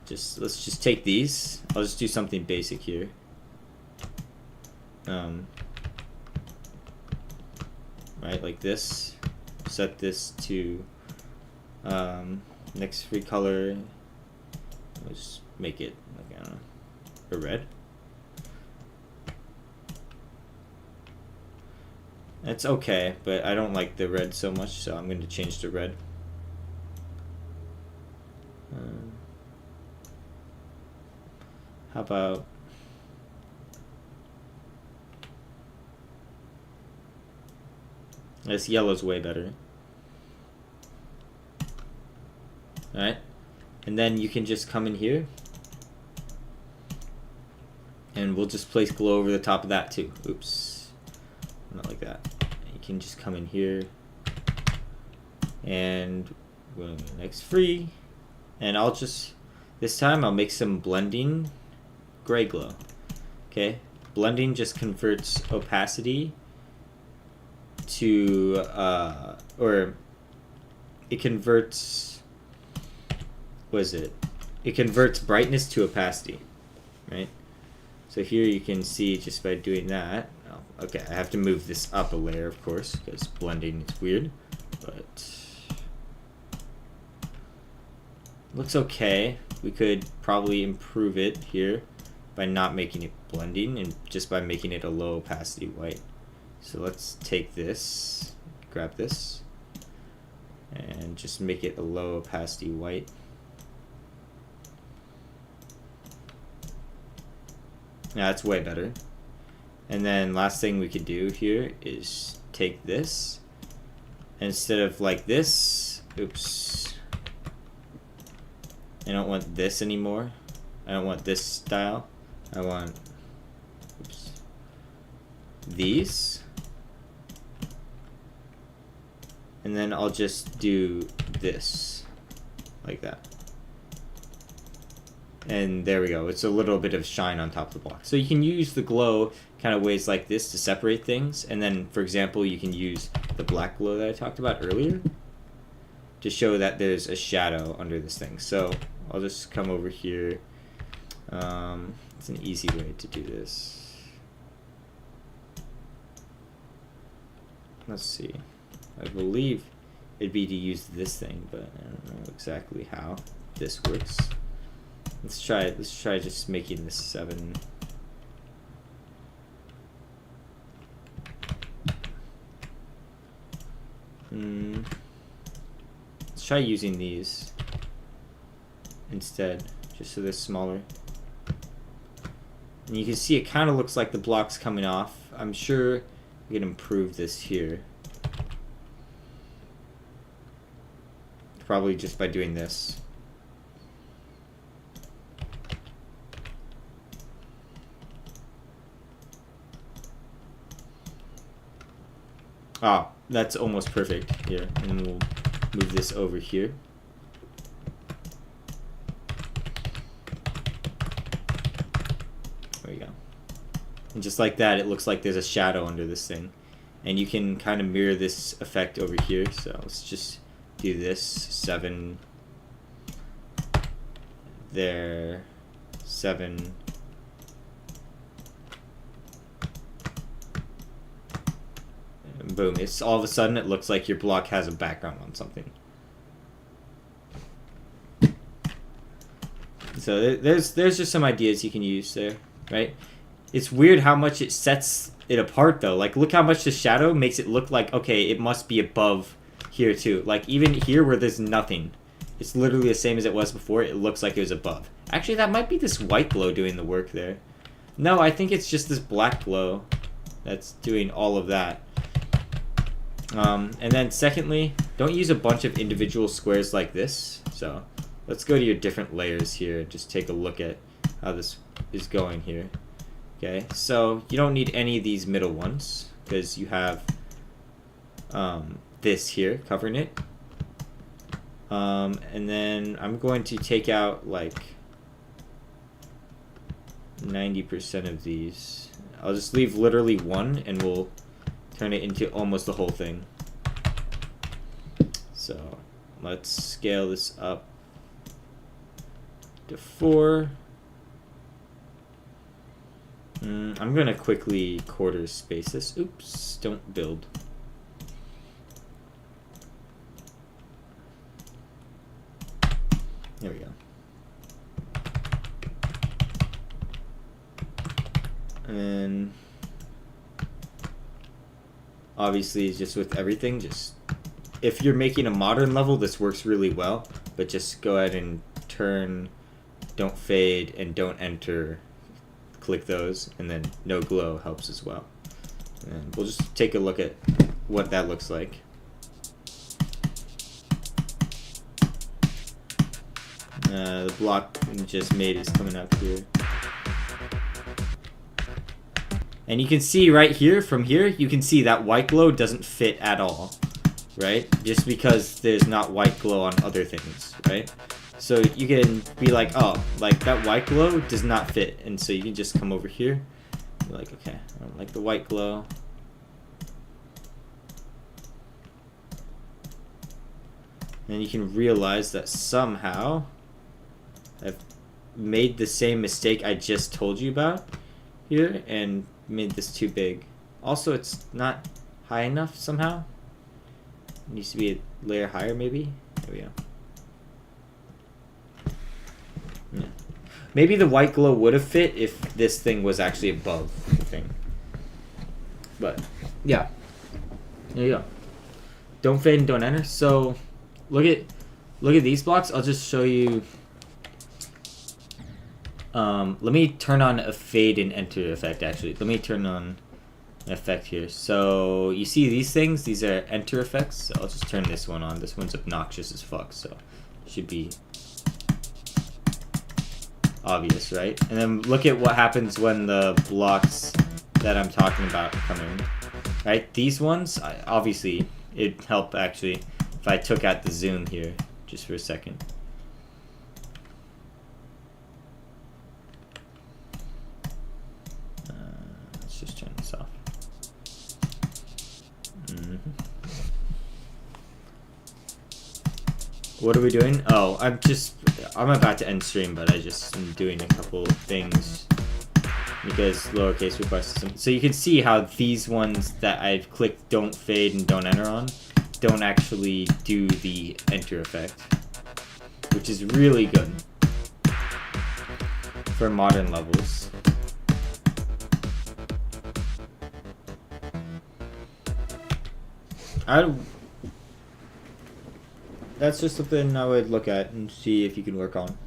[SPEAKER 1] let's just take these. I'll just do something basic here. Right, like this. Set this to next free color. Let's just make it like, I don't know, a red. It's okay, but I don't like the red so much, so I'm going to change to red. How about this? Yellow's way better. Alright, and then you can just come in here and we'll just place glow over the top of that too. Oops, not like that. You can just come in here and we'll go next free, and I'll just this time I'll make some blending gray glow. Okay, blending just converts opacity to or it converts, what is it? It converts brightness to opacity, right?
[SPEAKER 2] So here you can see just by doing that. Oh, okay, I have to move this up a layer, of course, because blending is weird, but looks okay. We could probably improve it here by not making it blending and just by making it a low opacity white. So let's take this, grab this, and just make it a low opacity white. Yeah, that's way better. And then last thing we could do here is take this, instead of like this, oops, I don't want this anymore. I don't want this style. I want, oops, these. And then I'll just do this, like that. And there we go. It's a little bit of shine on top of the block. So you can use the glow kind of ways like this to separate things. And then, for example, you can use the black glow that I talked about earlier to show that there's a shadow under this thing. So I'll just come over here. It's an easy way to do this. Let's see. I believe it'd be to use this thing, but I don't know exactly how this works. Let's try just making this 7. Let's try using these instead, just so they're smaller. And you can see it kind of looks like the block's coming off. I'm sure we can improve this here. Probably just by doing this. Ah, that's almost perfect here. And we'll move this over here. There we go. And just like that, it looks like there's a shadow under this thing. And you can kind of mirror this effect over here. So let's just do this 7 there, 7. And boom, it's all of a sudden it looks like your block has a background on something. So there's just some ideas you can use there, right? It's weird how much it sets it apart though. Like look how much the shadow makes it look like, okay, it must be above here too. Like even here where there's nothing, it's literally the same as it was before. It looks like it was above. Actually, that might be this white glow doing the work there. No, I think it's just this black glow that's doing all of that. And then secondly, don't use a bunch of individual squares like this. So let's go to your different layers here and just take a look at how this is going here. Okay, so you don't need any of these middle ones because you have this here covering it. And then I'm going to take out like 90% of these. I'll just leave literally 1 and we'll turn it into almost the whole thing. So let's scale this up to 4. I'm gonna quickly quarter space this. Oops, don't build. There we go. And obviously just with everything, just if you're making a modern level, this works really well, but just go ahead and turn, don't fade, and don't enter. Click those, and then no glow helps as well. And we'll just take a look at what that looks like. The block we just made is coming up here. And you can see right here, from here, you can see that white glow doesn't fit at all, right? Just because there's not white glow on other things, right? So you can be like, oh, like that white glow does not fit. And so you can just come over here. Be like, okay, I don't like the white glow. And you can realize that somehow I've made the same mistake I just told you about. here and made this too big. Also, it's not high enough somehow. It needs to be a layer higher, maybe. There we go. Yeah. Maybe the white glow would have fit if this thing was actually above the thing. But yeah, there you go. Don't fade and don't enter. So look at these blocks. I'll just show you. Let me turn on a fade and enter effect. Actually, let me turn on an effect here. So you see these things? These are enter effects. So I'll just turn this one on. This one's obnoxious as fuck. So it should be obvious, right? And then look at what happens when the blocks that I'm talking about come in. Right? These ones, obviously, it'd help actually if I took out the zoom here just for a second. Let's just turn this off. What are we doing? Oh, I'm about to end stream, but I just am doing a couple of things because lowercase request system. So you can see how these ones that I've clicked don't fade and don't enter on don't actually do the enter effect, which is really good for modern levels. That's just something I would look at and see if you can work on.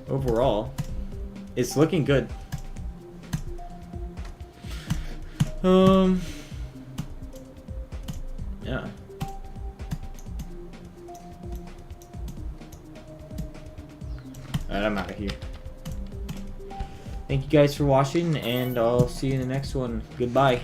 [SPEAKER 2] Overall, it's looking good. Yeah. Alright, I'm out of here. Thank you guys for watching, and I'll see you in the next one. Goodbye.